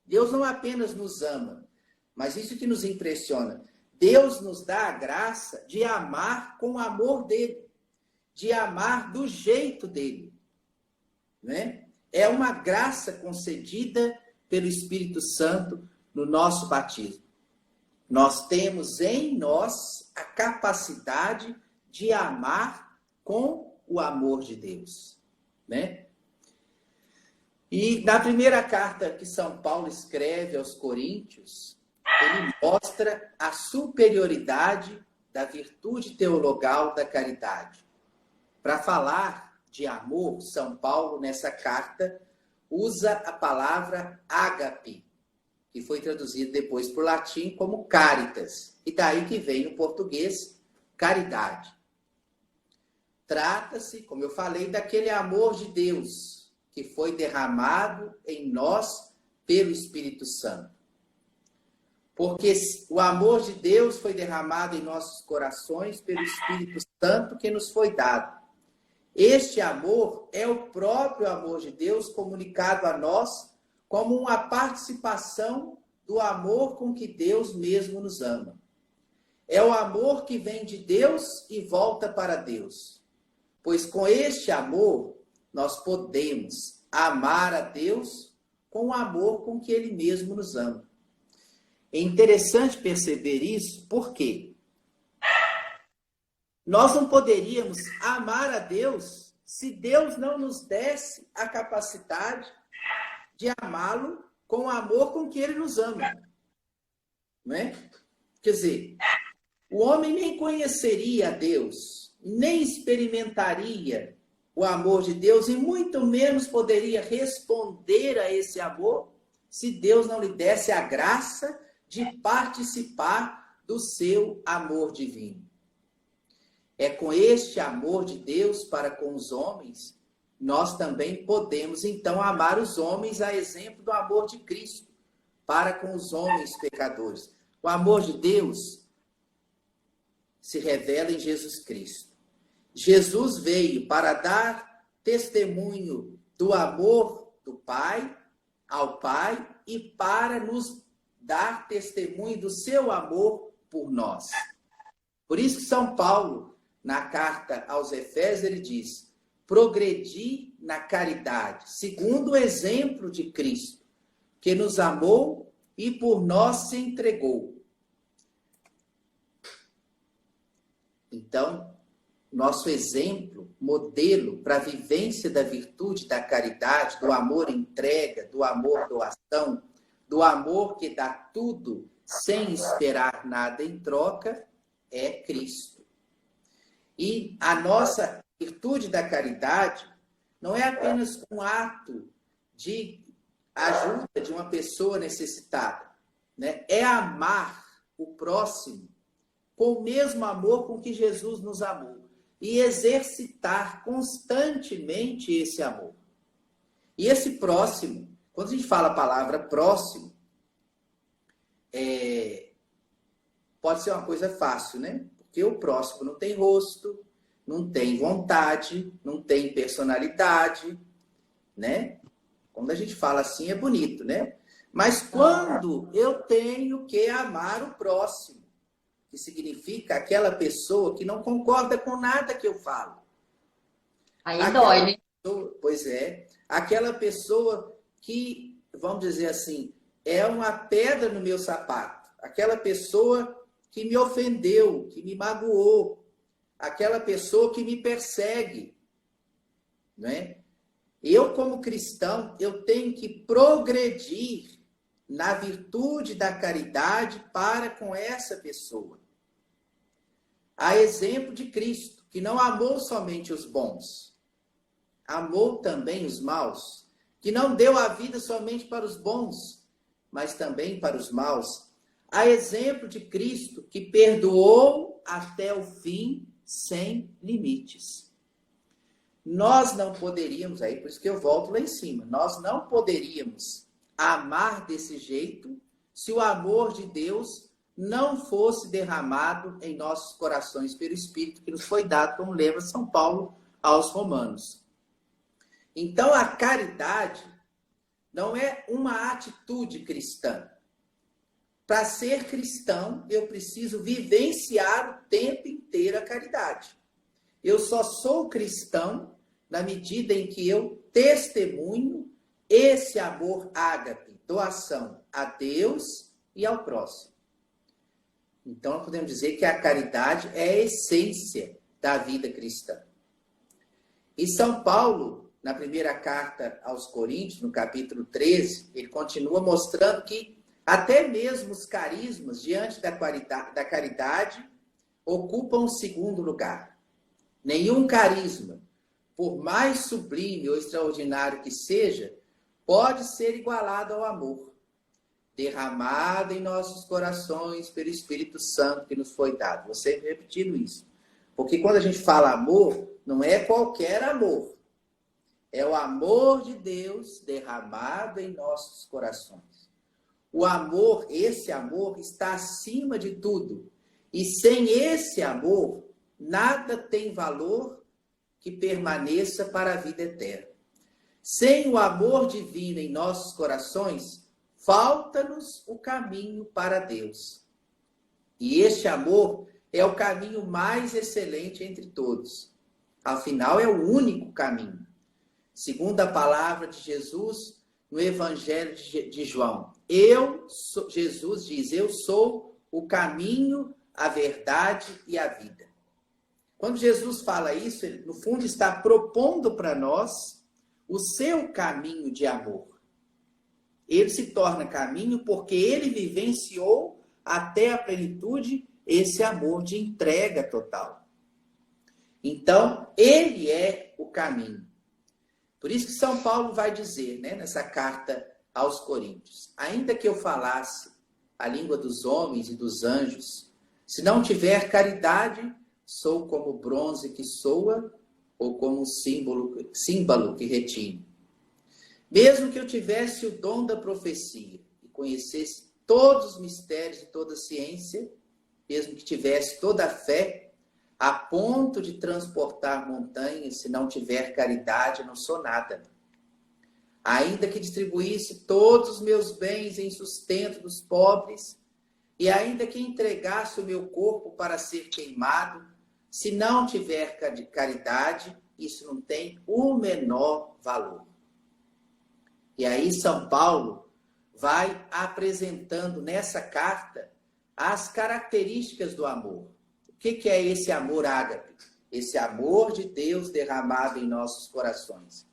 Deus não apenas nos ama, mas isso que nos impressiona. Deus nos dá a graça de amar com o amor dele, de amar do jeito dele. Né? É uma graça concedida pelo Espírito Santo no nosso batismo. Nós temos em nós a capacidade de amar com o amor de Deus. Né? E na primeira carta que São Paulo escreve aos Coríntios, ele mostra a superioridade da virtude teologal da caridade. Para falar de amor, São Paulo, nessa carta, usa a palavra ágape, que foi traduzida depois por latim como caritas, e daí que vem no português caridade. Trata-se, como eu falei, daquele amor de Deus que foi derramado em nós pelo Espírito Santo. Porque o amor de Deus foi derramado em nossos corações pelo Espírito Santo que nos foi dado. Este amor é o próprio amor de Deus comunicado a nós como uma participação do amor com que Deus mesmo nos ama. É o amor que vem de Deus e volta para Deus. Pois com este amor nós podemos amar a Deus com o amor com que Ele mesmo nos ama. É interessante perceber isso, porque nós não poderíamos amar a Deus se Deus não nos desse a capacidade de amá-lo com o amor com que Ele nos ama. Não é? Quer dizer, o homem nem conheceria a Deus, nem experimentaria o amor de Deus e muito menos poderia responder a esse amor se Deus não lhe desse a graça de participar do seu amor divino. É com este amor de Deus para com os homens, nós também podemos, então, amar os homens a exemplo do amor de Cristo para com os homens pecadores. O amor de Deus se revela em Jesus Cristo. Jesus veio para dar testemunho do amor do Pai ao Pai e para nos dar testemunho do seu amor por nós. Por isso que São Paulo, na carta aos Efésios, ele diz: progredi na caridade, segundo o exemplo de Cristo, que nos amou e por nós se entregou. Então, nosso exemplo, modelo para a vivência da virtude da caridade, do amor entrega, do amor doação, do amor que dá tudo sem esperar nada em troca, é Cristo. E a nossa virtude da caridade não é apenas um ato de ajuda de uma pessoa necessitada, né? É amar o próximo com o mesmo amor com que Jesus nos amou e exercitar constantemente esse amor. E esse próximo, quando a gente fala a palavra próximo, pode ser uma coisa fácil, né? Porque o próximo não tem rosto, não tem vontade, não tem personalidade, né? Quando a gente fala assim é bonito, né? Mas quando eu tenho que amar o próximo, que significa aquela pessoa que não concorda com nada que eu falo. Aí dói, né? Pois é, aquela pessoa que, vamos dizer assim, é uma pedra no meu sapato, aquela pessoa que me ofendeu, que me magoou, aquela pessoa que me persegue, não é? Eu, como cristão, eu tenho que progredir na virtude da caridade para com essa pessoa. A exemplo de Cristo, que não amou somente os bons, amou também os maus, que não deu a vida somente para os bons, mas também para os maus. A exemplo de Cristo, que perdoou até o fim sem limites. Nós não poderíamos, aí por isso que eu volto lá em cima, nós não poderíamos amar desse jeito se o amor de Deus não fosse derramado em nossos corações pelo Espírito que nos foi dado, como lembra São Paulo aos Romanos. Então, a caridade não é uma atitude cristã. Para ser cristão, eu preciso vivenciar o tempo inteiro a caridade. Eu só sou cristão na medida em que eu testemunho esse amor ágape, doação a Deus e ao próximo. Então, nós podemos dizer que a caridade é a essência da vida cristã. E São Paulo, na primeira carta aos Coríntios, no capítulo 13, ele continua mostrando que até mesmo os carismas, diante da caridade, ocupam o segundo lugar. Nenhum carisma, por mais sublime ou extraordinário que seja, pode ser igualado ao amor, derramado em nossos corações pelo Espírito Santo que nos foi dado. Vou sempre repetindo isso. Porque quando a gente fala amor, não é qualquer amor. É o amor de Deus derramado em nossos corações. O amor, esse amor, está acima de tudo. E sem esse amor, nada tem valor que permaneça para a vida eterna. Sem o amor divino em nossos corações, falta-nos o caminho para Deus. E este amor é o caminho mais excelente entre todos. Afinal, é o único caminho. Segundo a palavra de Jesus no Evangelho de João. Jesus diz, eu sou o caminho, a verdade e a vida. Quando Jesus fala isso, ele, no fundo, está propondo para nós o seu caminho de amor. Ele se torna caminho porque ele vivenciou até a plenitude esse amor de entrega total. Então, ele é o caminho. Por isso que São Paulo vai dizer, né, nessa carta aos Coríntios, ainda que eu falasse a língua dos homens e dos anjos, se não tiver caridade, sou como o bronze que soa ou como o símbolo que retine. Mesmo que eu tivesse o dom da profecia e conhecesse todos os mistérios e toda a ciência, mesmo que tivesse toda a fé, a ponto de transportar montanhas, se não tiver caridade, eu não sou nada. Ainda que distribuísse todos os meus bens em sustento dos pobres, e ainda que entregasse o meu corpo para ser queimado, se não tiver caridade, isso não tem o menor valor. E aí São Paulo vai apresentando nessa carta as características do amor. O que é esse amor ágape? Esse amor de Deus derramado em nossos corações.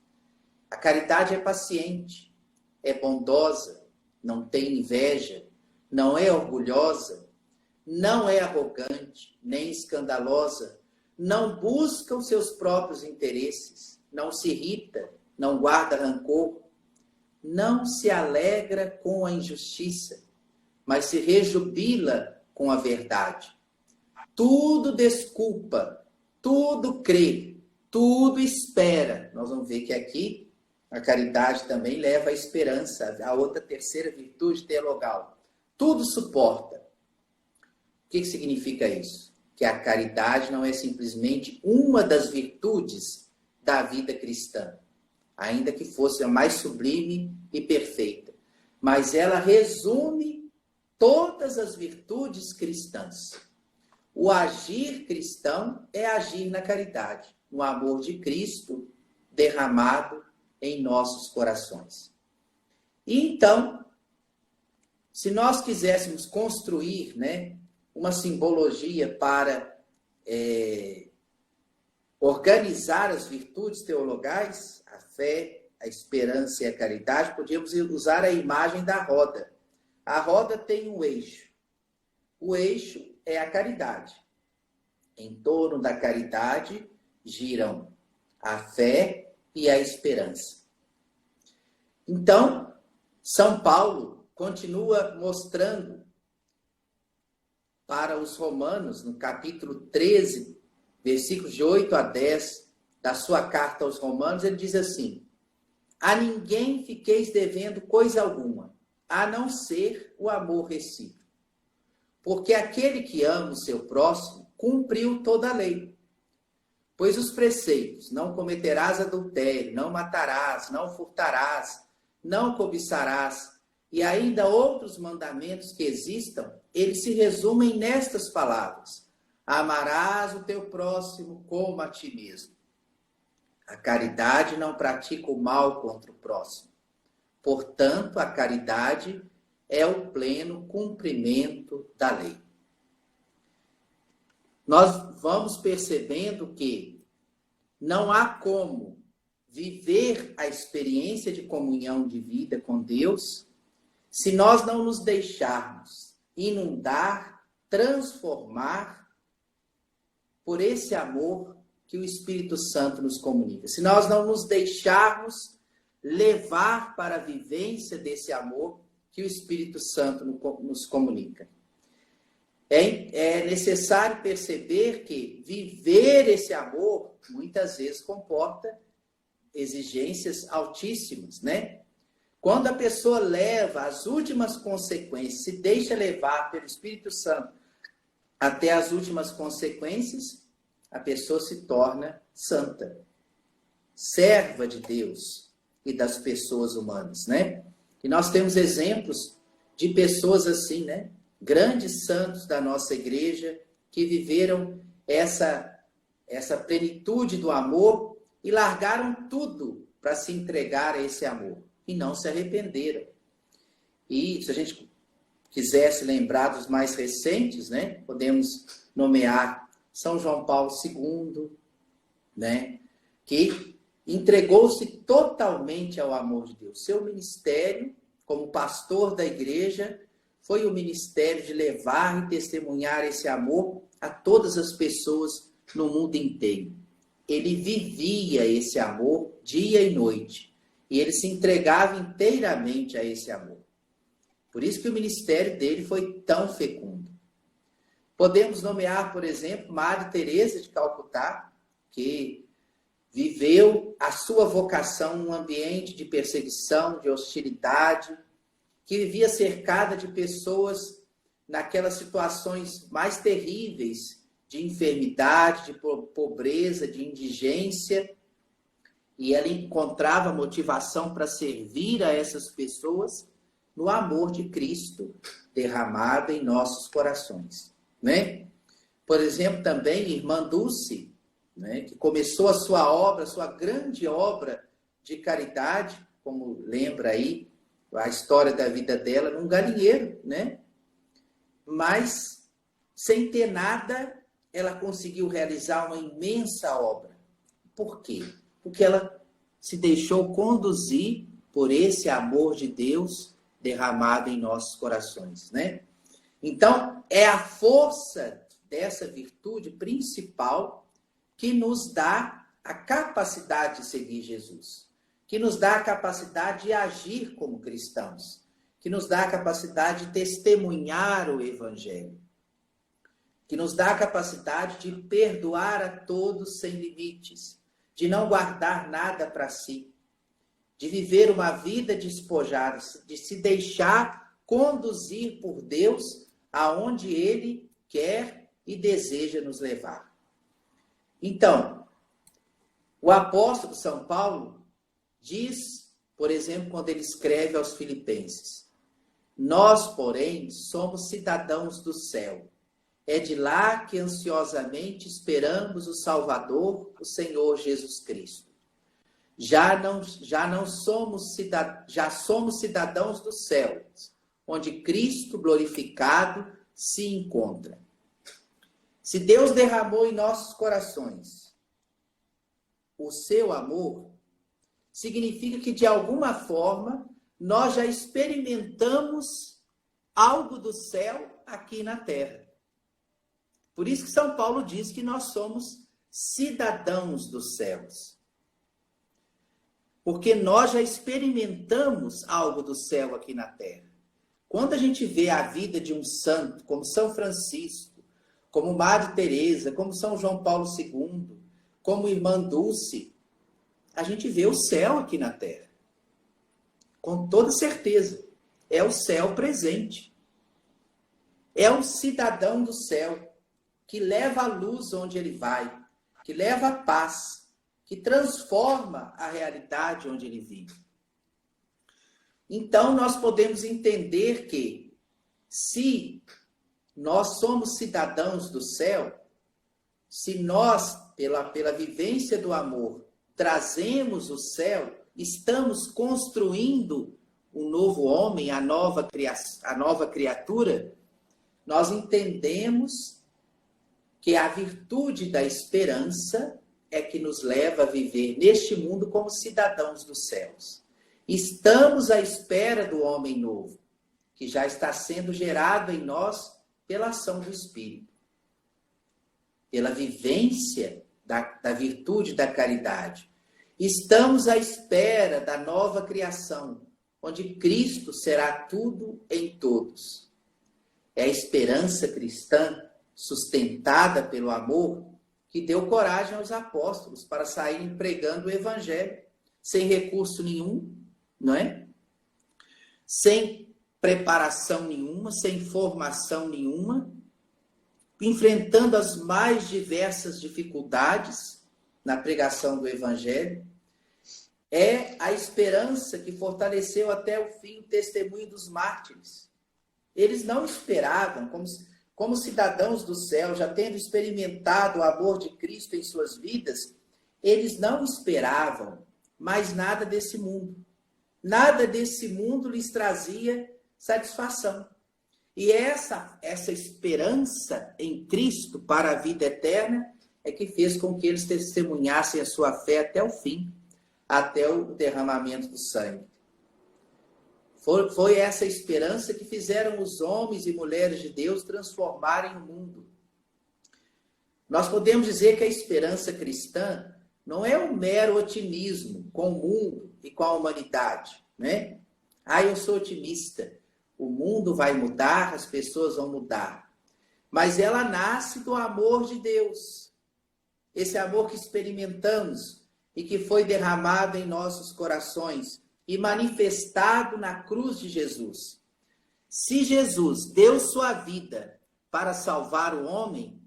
A caridade é paciente, é bondosa, não tem inveja, não é orgulhosa, não é arrogante, nem escandalosa, não busca os seus próprios interesses, não se irrita, não guarda rancor, não se alegra com a injustiça, mas se rejubila com a verdade. Tudo desculpa, tudo crê, tudo espera. Nós vamos ver que aqui a caridade também leva a esperança, a outra terceira virtude teologal. Tudo suporta. O que significa isso? Que a caridade não é simplesmente uma das virtudes da vida cristã, ainda que fosse a mais sublime e perfeita, mas ela resume todas as virtudes cristãs. O agir cristão é agir na caridade, no amor de Cristo derramado em nossos corações. E então, se nós quiséssemos construir, uma simbologia para organizar as virtudes teologais, a fé, a esperança e a caridade, podíamos usar a imagem da roda. A roda tem um eixo. O eixo é a caridade. Em torno da caridade giram a fé e a esperança. Então, São Paulo continua mostrando para os romanos, no capítulo 13, versículos de 8 a 10, da sua carta aos romanos, ele diz assim: a ninguém fiqueis devendo coisa alguma, a não ser o amor recíproco. Porque aquele que ama o seu próximo cumpriu toda a lei. Pois os preceitos, não cometerás adultério, não matarás, não furtarás, não cobiçarás, e ainda outros mandamentos que existam, eles se resumem nestas palavras: amarás o teu próximo como a ti mesmo. A caridade não pratica o mal contra o próximo. Portanto, a caridade é o pleno cumprimento da lei. Nós vamos percebendo que não há como viver a experiência de comunhão de vida com Deus se nós não nos deixarmos inundar, transformar por esse amor que o Espírito Santo nos comunica. Se nós não nos deixarmos levar para a vivência desse amor que o Espírito Santo nos comunica. É necessário perceber que viver esse amor muitas vezes comporta exigências altíssimas, Quando a pessoa leva as últimas consequências, se deixa levar pelo Espírito Santo até as últimas consequências, a pessoa se torna santa, serva de Deus e das pessoas humanas, E nós temos exemplos de pessoas assim, Grandes santos da nossa igreja que viveram essa plenitude do amor e largaram tudo para se entregar a esse amor. E não se arrependeram. E se a gente quisesse lembrar dos mais recentes, podemos nomear São João Paulo II, que entregou-se totalmente ao amor de Deus. Seu ministério, como pastor da igreja, foi o ministério de levar e testemunhar esse amor a todas as pessoas no mundo inteiro. Ele vivia esse amor dia e noite. E ele se entregava inteiramente a esse amor. Por isso que o ministério dele foi tão fecundo. Podemos nomear, por exemplo, Madre Teresa de Calcutá, que viveu a sua vocação num ambiente de perseguição, de hostilidade, que vivia cercada de pessoas naquelas situações mais terríveis de enfermidade, de pobreza, de indigência, e ela encontrava motivação para servir a essas pessoas no amor de Cristo derramado em nossos corações, Por exemplo, também Irmã Dulce, que começou a sua obra, sua grande obra de caridade, como lembra aí a história da vida dela, num galinheiro, Mas, sem ter nada, ela conseguiu realizar uma imensa obra. Por quê? Porque ela se deixou conduzir por esse amor de Deus derramado em nossos corações, né? Então, é a força dessa virtude principal que nos dá a capacidade de seguir Jesus, que nos dá a capacidade de agir como cristãos, que nos dá a capacidade de testemunhar o Evangelho, que nos dá a capacidade de perdoar a todos sem limites, de não guardar nada para si, de viver uma vida despojada, de se deixar conduzir por Deus aonde Ele quer e deseja nos levar. Então, o apóstolo São Paulo diz, por exemplo, quando ele escreve aos Filipenses: nós, porém, somos cidadãos do céu. É de lá que ansiosamente esperamos o Salvador, o Senhor Jesus Cristo. Já somos cidadãos dos céus, onde Cristo glorificado se encontra. Se Deus derramou em nossos corações o seu amor, significa que, de alguma forma, nós já experimentamos algo do céu aqui na terra. Por isso que São Paulo diz que nós somos cidadãos dos céus. Porque nós já experimentamos algo do céu aqui na terra. Quando a gente vê a vida de um santo, como São Francisco, como Madre Teresa, como São João Paulo II, como Irmã Dulce, a gente vê o céu aqui na terra. Com toda certeza. É o céu presente. É um cidadão do céu que leva a luz onde ele vai, que leva a paz, que transforma a realidade onde ele vive. Então, nós podemos entender que, se nós somos cidadãos do céu, se nós, pela vivência do amor, trazemos o céu, estamos construindo um novo homem, a nova criatura, nós entendemos que a virtude da esperança é que nos leva a viver neste mundo como cidadãos dos céus. Estamos à espera do homem novo, que já está sendo gerado em nós pela ação do Espírito, pela vivência da virtude da caridade. Estamos à espera da nova criação, onde Cristo será tudo em todos. É a esperança cristã, sustentada pelo amor, que deu coragem aos apóstolos para saírem pregando o Evangelho, sem recurso nenhum, não é? Sem preparação nenhuma, sem formação nenhuma, enfrentando as mais diversas dificuldades na pregação do Evangelho. É a esperança que fortaleceu até o fim o testemunho dos mártires. Eles não esperavam, como cidadãos do céu, já tendo experimentado o amor de Cristo em suas vidas, eles não esperavam mais nada desse mundo. Nada desse mundo lhes trazia satisfação. E essa esperança em Cristo para a vida eterna é que fez com que eles testemunhassem a sua fé até o fim, até o derramamento do sangue. Foi essa esperança que fizeram os homens e mulheres de Deus transformarem o mundo. Nós podemos dizer que a esperança cristã não é um mero otimismo com o mundo e com a humanidade, né? Eu sou otimista, o mundo vai mudar, as pessoas vão mudar. Mas ela nasce do amor de Deus. Esse amor que experimentamos e que foi derramado em nossos corações e manifestado na cruz de Jesus. Se Jesus deu sua vida para salvar o homem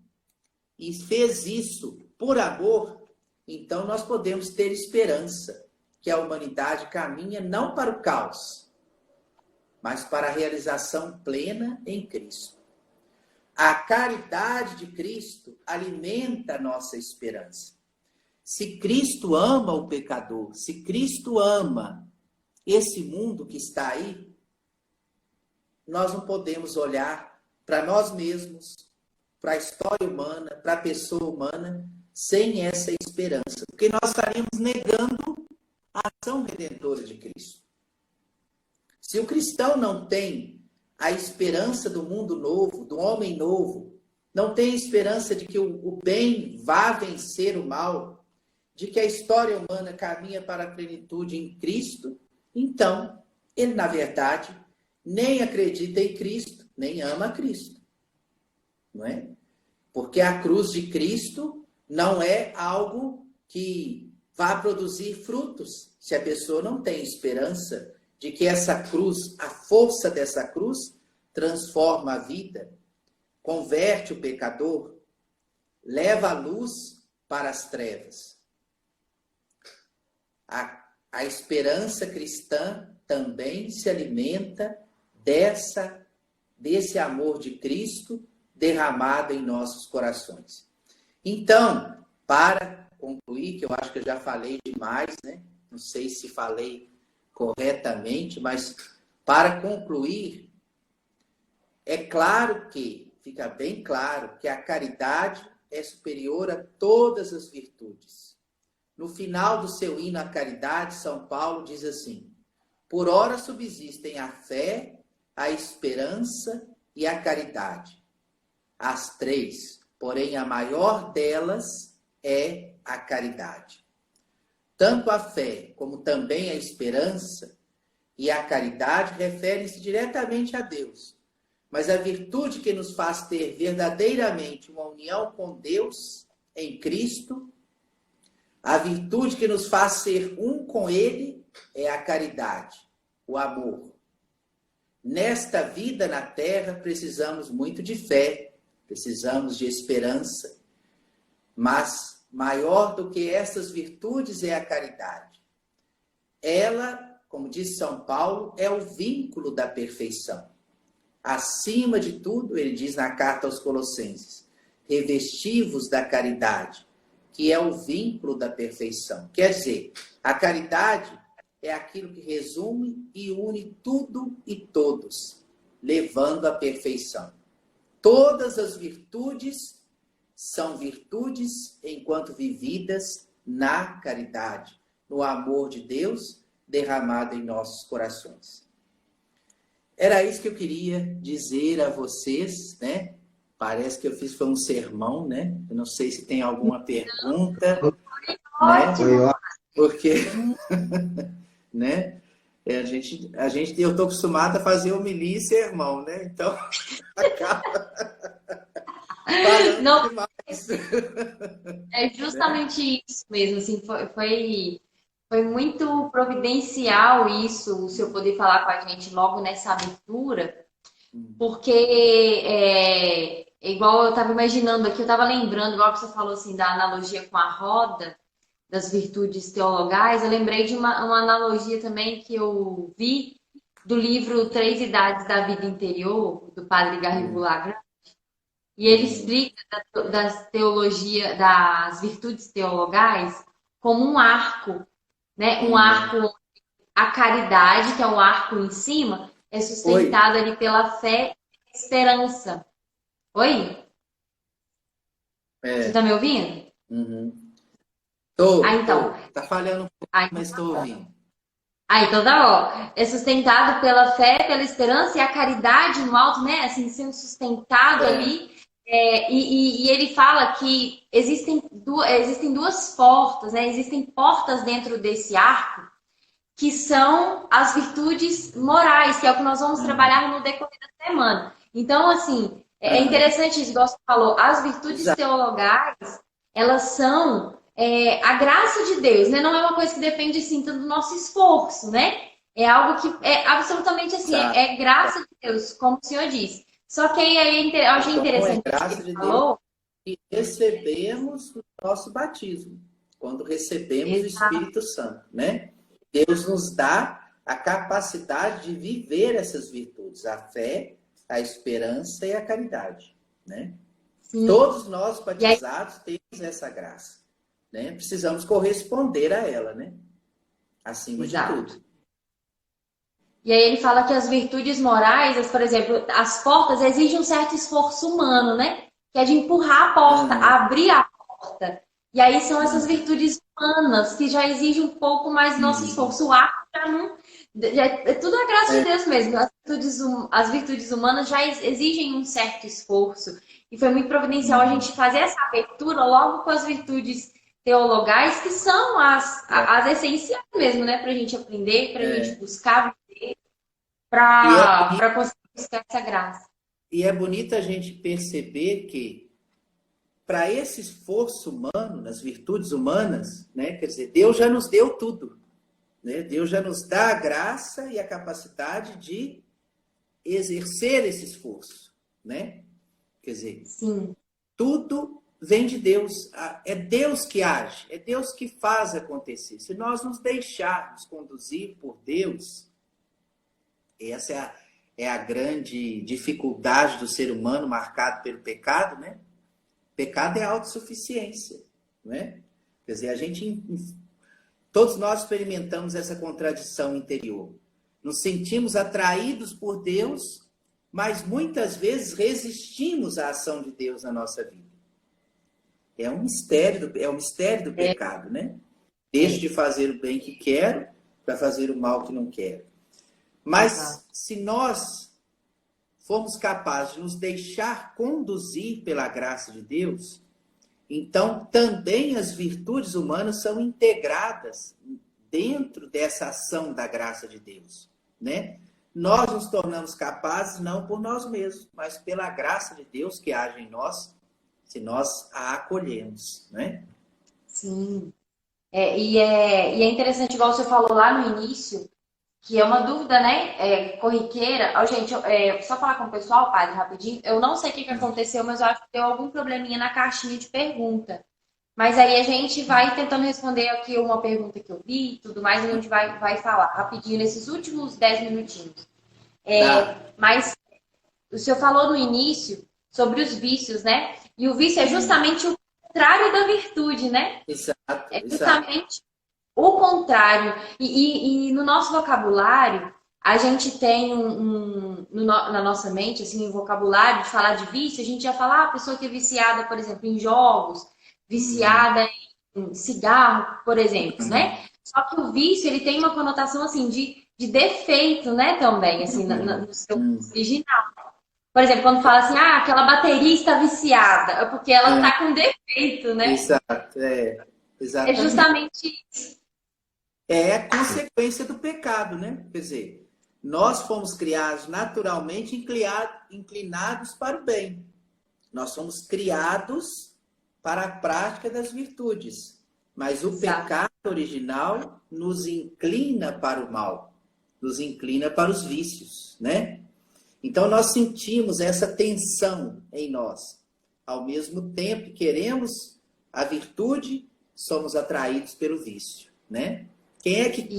e fez isso por amor, então nós podemos ter esperança que a humanidade caminha não para o caos, mas para a realização plena em Cristo. A caridade de Cristo alimenta a nossa esperança. Se Cristo ama o pecador, se Cristo ama esse mundo que está aí, nós não podemos olhar para nós mesmos, para a história humana, para a pessoa humana, sem essa esperança, porque nós estaríamos negando a ação redentora de Cristo. Se o cristão não tem a esperança do mundo novo, do homem novo, não tem esperança de que o bem vá vencer o mal, de que a história humana caminha para a plenitude em Cristo, então, ele, na verdade, nem acredita em Cristo, nem ama a Cristo. Não é? Porque a cruz de Cristo não é algo que vá produzir frutos, se a pessoa não tem esperança de que essa cruz, a força dessa cruz, transforma a vida, converte o pecador, leva a luz para as trevas. A esperança cristã também se alimenta desse amor de Cristo derramado em nossos corações. Então, para concluir, que eu acho que eu já falei demais, né? Não sei se falei corretamente, mas para concluir, é claro que, fica bem claro, que a caridade é superior a todas as virtudes. No final do seu hino à caridade, São Paulo diz assim: por ora subsistem a fé, a esperança e a caridade. As três, porém a maior delas é a caridade. Tanto a fé como também a esperança e a caridade referem-se diretamente a Deus. Mas a virtude que nos faz ter verdadeiramente uma união com Deus em Cristo, a virtude que nos faz ser um com Ele, é a caridade, o amor. Nesta vida na terra precisamos muito de fé, precisamos de esperança, mas maior do que essas virtudes é a caridade. Ela, como diz São Paulo, é o vínculo da perfeição. Acima de tudo, ele diz na carta aos Colossenses, revesti-vos da caridade, que é o vínculo da perfeição. Quer dizer, a caridade é aquilo que resume e une tudo e todos, levando à perfeição. Todas as virtudes são virtudes enquanto vividas na caridade, no amor de Deus derramado em nossos corações. Era isso que eu queria dizer a vocês, né? Parece que eu fiz foi um sermão, né? Eu não sei se tem alguma pergunta, né? Porque, né? Eu estou acostumado a fazer homilia e sermão, né? Então, acaba Não, demais. é justamente isso mesmo, assim, foi muito providencial isso, o senhor poder falar com a gente logo nessa abertura, porque igual eu estava imaginando aqui, eu estava lembrando, igual que você falou assim, da analogia com a roda, das virtudes teologais, eu lembrei de uma analogia também que eu vi do livro Três Idades da Vida Interior, do padre Garrigou Lagrange, e ele explica das virtudes teologais como um arco, né? Um arco onde a caridade, que é um arco em cima, é sustentado ali pela fé e esperança. Oi? Você está me ouvindo? Uhum. Então. Tá falhando um pouco, mas estou ouvindo. Então tá, ó. É sustentado pela fé, pela esperança e a caridade no alto, né? Assim, sendo sustentado ali. E ele fala que existem duas portas, né? Existem portas dentro desse arco que são as virtudes morais, que é o que nós vamos trabalhar no decorrer da semana. Então, assim, é interessante isso, igual você falou, as virtudes teologais, elas são a graça de Deus, né? Não é uma coisa que depende, assim, tanto do nosso esforço, né? É algo que é absolutamente assim, é graça de Deus, como o senhor disse. Só que aí eu achei interessante é graça de falou, Deus que recebemos o nosso batismo, quando recebemos o Espírito Santo, né? Deus nos dá a capacidade de viver essas virtudes, a fé, a esperança e a caridade, né? Sim. Todos nós batizados temos essa graça, né? Precisamos corresponder a ela, né? Acima de tudo. E aí ele fala que as virtudes morais, por exemplo, as portas exigem um certo esforço humano, né? Que é de empurrar a porta, abrir a porta. E aí são essas virtudes humanas que já exigem um pouco mais do nosso esforço. O arco já não. É tudo a graça de Deus mesmo. As virtudes humanas já exigem um certo esforço. E foi muito providencial a gente fazer essa abertura logo com as virtudes teologais, que são as essenciais mesmo, né? Para a gente aprender, para a gente buscar, para conseguir buscar essa graça. E é bonito a gente perceber que, para esse esforço humano, nas virtudes humanas, né? Quer dizer, Deus já nos deu tudo. Né? Deus já nos dá a graça e a capacidade de exercer esse esforço. Né? Quer dizer, Sim. tudo vem de Deus. É Deus que age, é Deus que faz acontecer. Se nós nos deixarmos conduzir por Deus, essa é a grande dificuldade do ser humano marcado pelo pecado, né? Pecado é autossuficiência, né? Quer dizer, todos nós experimentamos essa contradição interior. Nos sentimos atraídos por Deus, mas muitas vezes resistimos à ação de Deus na nossa vida. É um mistério do pecado, né? Deixo de fazer o bem que quero para fazer o mal que não quero. Mas se nós formos capazes de nos deixar conduzir pela graça de Deus, então também as virtudes humanas são integradas dentro dessa ação da graça de Deus, né? Nós nos tornamos capazes não por nós mesmos, mas pela graça de Deus que age em nós, se nós a acolhemos, né? Sim. E é interessante, igual você falou lá no início, que é uma dúvida, né, corriqueira. Gente, só falar com o pessoal, padre, rapidinho. Eu não sei o que aconteceu, mas eu acho que deu algum probleminha na caixinha de pergunta. Mas aí a gente vai tentando responder aqui uma pergunta que eu vi e tudo mais, e a gente vai falar rapidinho nesses últimos 10 minutinhos. Mas o senhor falou no início sobre os vícios, né? E o vício é justamente o contrário da virtude, né? Exato. É justamente o contrário. E no nosso vocabulário, a gente tem na nossa mente, assim, um vocabulário de falar de vício, a gente já fala, a pessoa que é viciada, por exemplo, em jogos, viciada em cigarro, por exemplo, né? Só que o vício, ele tem uma conotação, assim, de defeito, né, também, assim, no seu original. Por exemplo, quando fala assim, aquela bateria está viciada, é porque ela está com defeito, né? Exato, exatamente. É justamente isso. É a consequência do pecado, né? Quer dizer, nós fomos criados naturalmente inclinados para o bem. Nós somos criados para a prática das virtudes. Mas o pecado original nos inclina para o mal, nos inclina para os vícios, né? Então nós sentimos essa tensão em nós. Ao mesmo tempo que queremos a virtude, somos atraídos pelo vício, né? Quem é que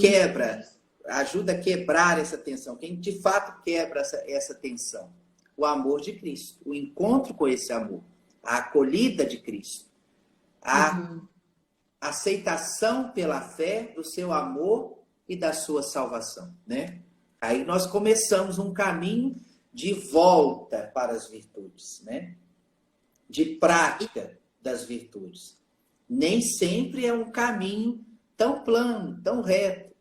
ajuda a quebrar essa tensão? Quem de fato quebra essa tensão? O amor de Cristo, o encontro com esse amor, a acolhida de Cristo, a aceitação pela fé do seu amor e da sua salvação, né? Aí nós começamos um caminho de volta para as virtudes, né? De prática das virtudes. Nem sempre é um caminho tão plano, tão reto.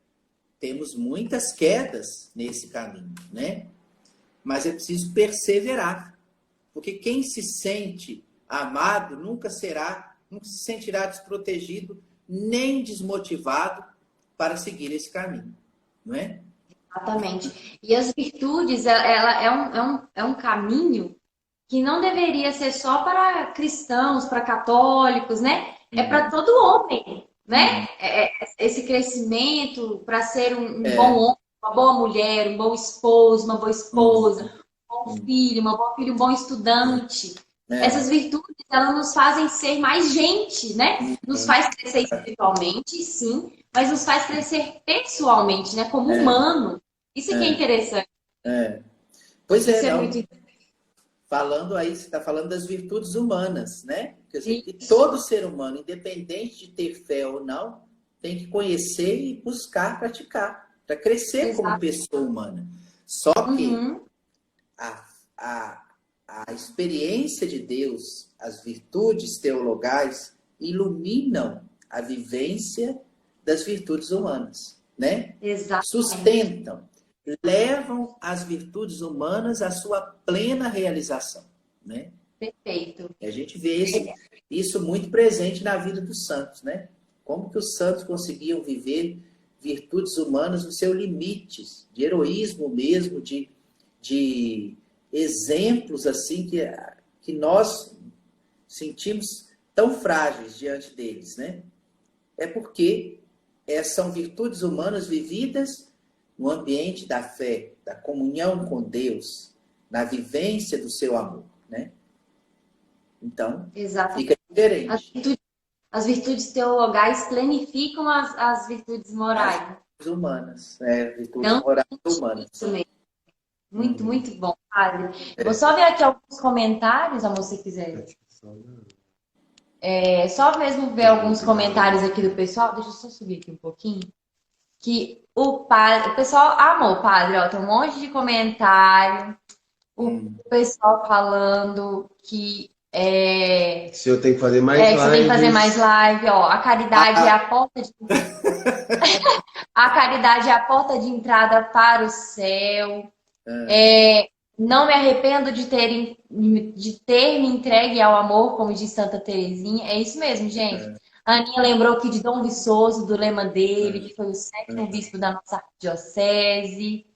Temos muitas quedas nesse caminho, né? Mas é preciso perseverar. Porque quem se sente amado nunca se sentirá desprotegido nem desmotivado para seguir esse caminho, não é? Exatamente. E as virtudes, ela é um caminho que não deveria ser só para cristãos, para católicos, né? É para todo homem, né? Esse crescimento para ser um bom homem, uma boa mulher, um bom esposo, uma boa esposa, um bom filho, um bom estudante. Essas virtudes, elas nos fazem ser mais gente, né? Nos faz crescer espiritualmente, sim, mas nos faz crescer pessoalmente, né? Como humano. Isso que é interessante. Pois Isso não. Muito interessante. Falando aí, você está falando das virtudes humanas, né? Quer dizer, que todo ser humano, independente de ter fé ou não, tem que conhecer e buscar praticar, para crescer como pessoa humana. Só que a experiência de Deus, as virtudes teologais, iluminam a vivência das virtudes humanas. né? Exatamente. Sustentam, levam as virtudes humanas à sua plena realização, né? Perfeito. E a gente vê isso muito presente na vida dos santos, né? Como que os santos conseguiam viver virtudes humanas no seu limite, de heroísmo mesmo, de exemplos assim que nós sentimos tão frágeis diante deles, né? É porque são virtudes humanas vividas no ambiente da fé, da comunhão com Deus, na vivência do seu amor, né? Então, Exatamente. fica diferente. As virtudes teologais planificam as virtudes morais. As humanas, virtudes Então, morais humanas. isso mesmo. Muito, muito bom, padre. Eu vou só ver aqui alguns comentários, amor, se quiser. Só mesmo ver alguns comentários aqui do pessoal. Deixa eu só subir aqui um pouquinho. Que o pessoal amou, padre. Ó, tem um monte de comentário. O pessoal falando que Se eu tenho que fazer mais que você tem que fazer mais live, ó. A caridade é a porta de a caridade é a porta de entrada para o céu. Não me arrependo de ter me entregue ao amor, como diz Santa Teresinha. É isso mesmo, gente. A Aninha lembrou aqui de Dom Viçoso, do lema dele, que foi o 7º bispo da nossa arquidiocese.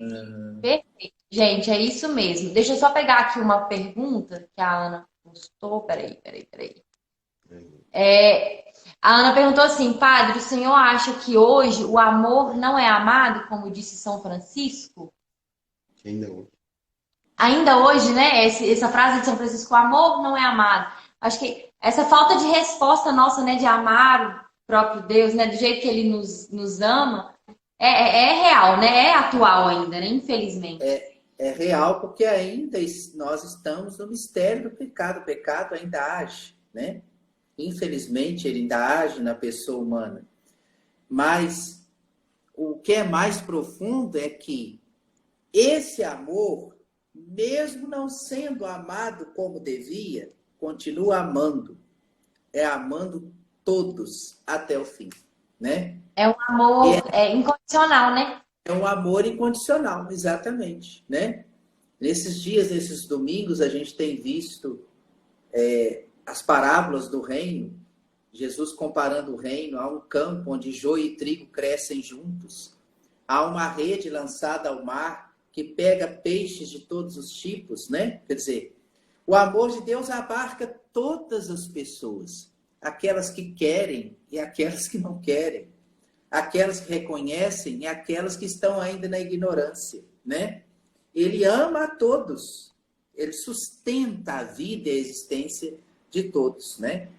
Perfeito. Gente, é isso mesmo. Deixa eu só pegar aqui uma pergunta que a Ana postou. Peraí. A Ana perguntou assim, padre, o senhor acha que hoje o amor não é amado, como disse São Francisco? Ainda hoje. Ainda hoje, né? Essa frase de São Francisco, o amor não é amado. Acho que essa falta de resposta nossa, né, de amar o próprio Deus, né, do jeito que ele nos ama, é real, né? É atual ainda, né? Infelizmente. É real porque ainda nós estamos no mistério do pecado. O pecado ainda age, né? Infelizmente, ele ainda age na pessoa humana. Mas o que é mais profundo é que esse amor, mesmo não sendo amado como devia, continua amando. Amando todos até o fim, né? É um amor incondicional, né? É um amor incondicional, exatamente, né? Nesses dias, nesses domingos, a gente tem visto as parábolas do reino, Jesus comparando o reino a um campo onde joio e trigo crescem juntos, há uma rede lançada ao mar que pega peixes de todos os tipos, né? Quer dizer, o amor de Deus abarca todas as pessoas, aquelas que querem e aquelas que não querem, aquelas que reconhecem e aquelas que estão ainda na ignorância, né? Ele ama a todos, ele sustenta a vida e a existência de todos, né?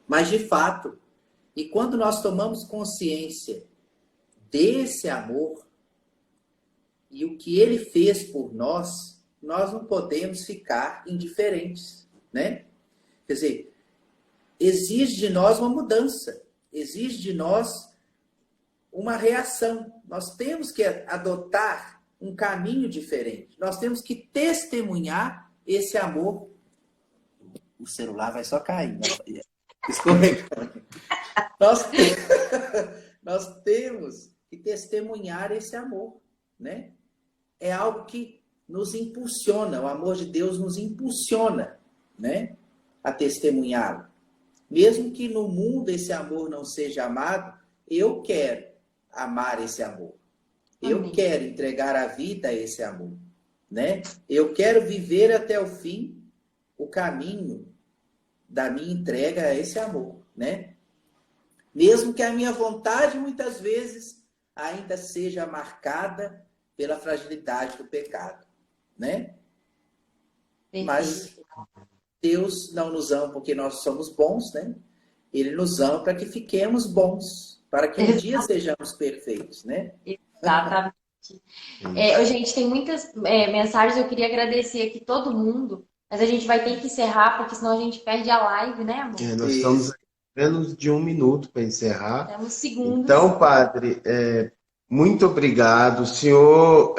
Mas, de fato, e quando nós tomamos consciência desse amor e o que ele fez por nós, nós não podemos ficar indiferentes, né? Quer dizer, exige de nós uma mudança, exige de nós uma reação. Nós temos que adotar um caminho diferente. Nós temos que testemunhar esse amor. O celular vai só cair. Escorregando. Nós temos que testemunhar esse amor, né? É algo que nos impulsiona, o amor de Deus nos impulsiona, né? A testemunhá-lo. Mesmo que no mundo esse amor não seja amado, eu quero amar esse amor. Eu quero entregar a vida a esse amor, né? Eu quero viver até o fim o caminho da minha entrega a esse amor, né? Mesmo que a minha vontade, muitas vezes, ainda seja marcada pela fragilidade do pecado, né? Mas Deus não nos ama porque nós somos bons, né? Ele nos ama para que fiquemos bons, para que um dia sejamos perfeitos, né? Exatamente. Gente, tem muitas mensagens, eu queria agradecer aqui todo mundo, mas a gente vai ter que encerrar, porque senão a gente perde a live, né, amor? Nós estamos a menos de 1 minuto para encerrar. Temos segundos. Então, padre, muito obrigado. O senhor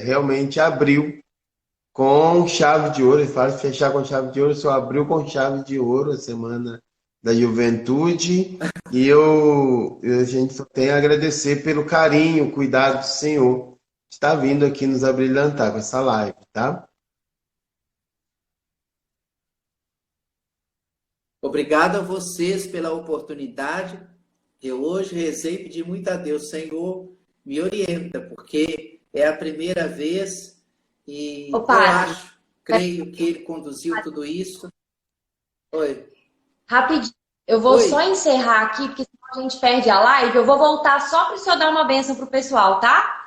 realmente abriu com chave de ouro. Ele fala fechar com chave de ouro. O senhor abriu com chave de ouro a semana da juventude, e a gente só tem a agradecer pelo carinho, cuidado do Senhor, que está vindo aqui nos abrilhantar com essa live, tá? Obrigado a vocês pela oportunidade. Eu hoje rezei e pedi muito a Deus, Senhor, me orienta, porque é a primeira vez e Ô, eu padre, creio que ele conduziu tudo isso. Oi. rapidinho. Eu vou Oi. só encerrar aqui, porque senão a gente perde a live. Eu vou voltar só para o senhor dar uma bênção pro pessoal, tá?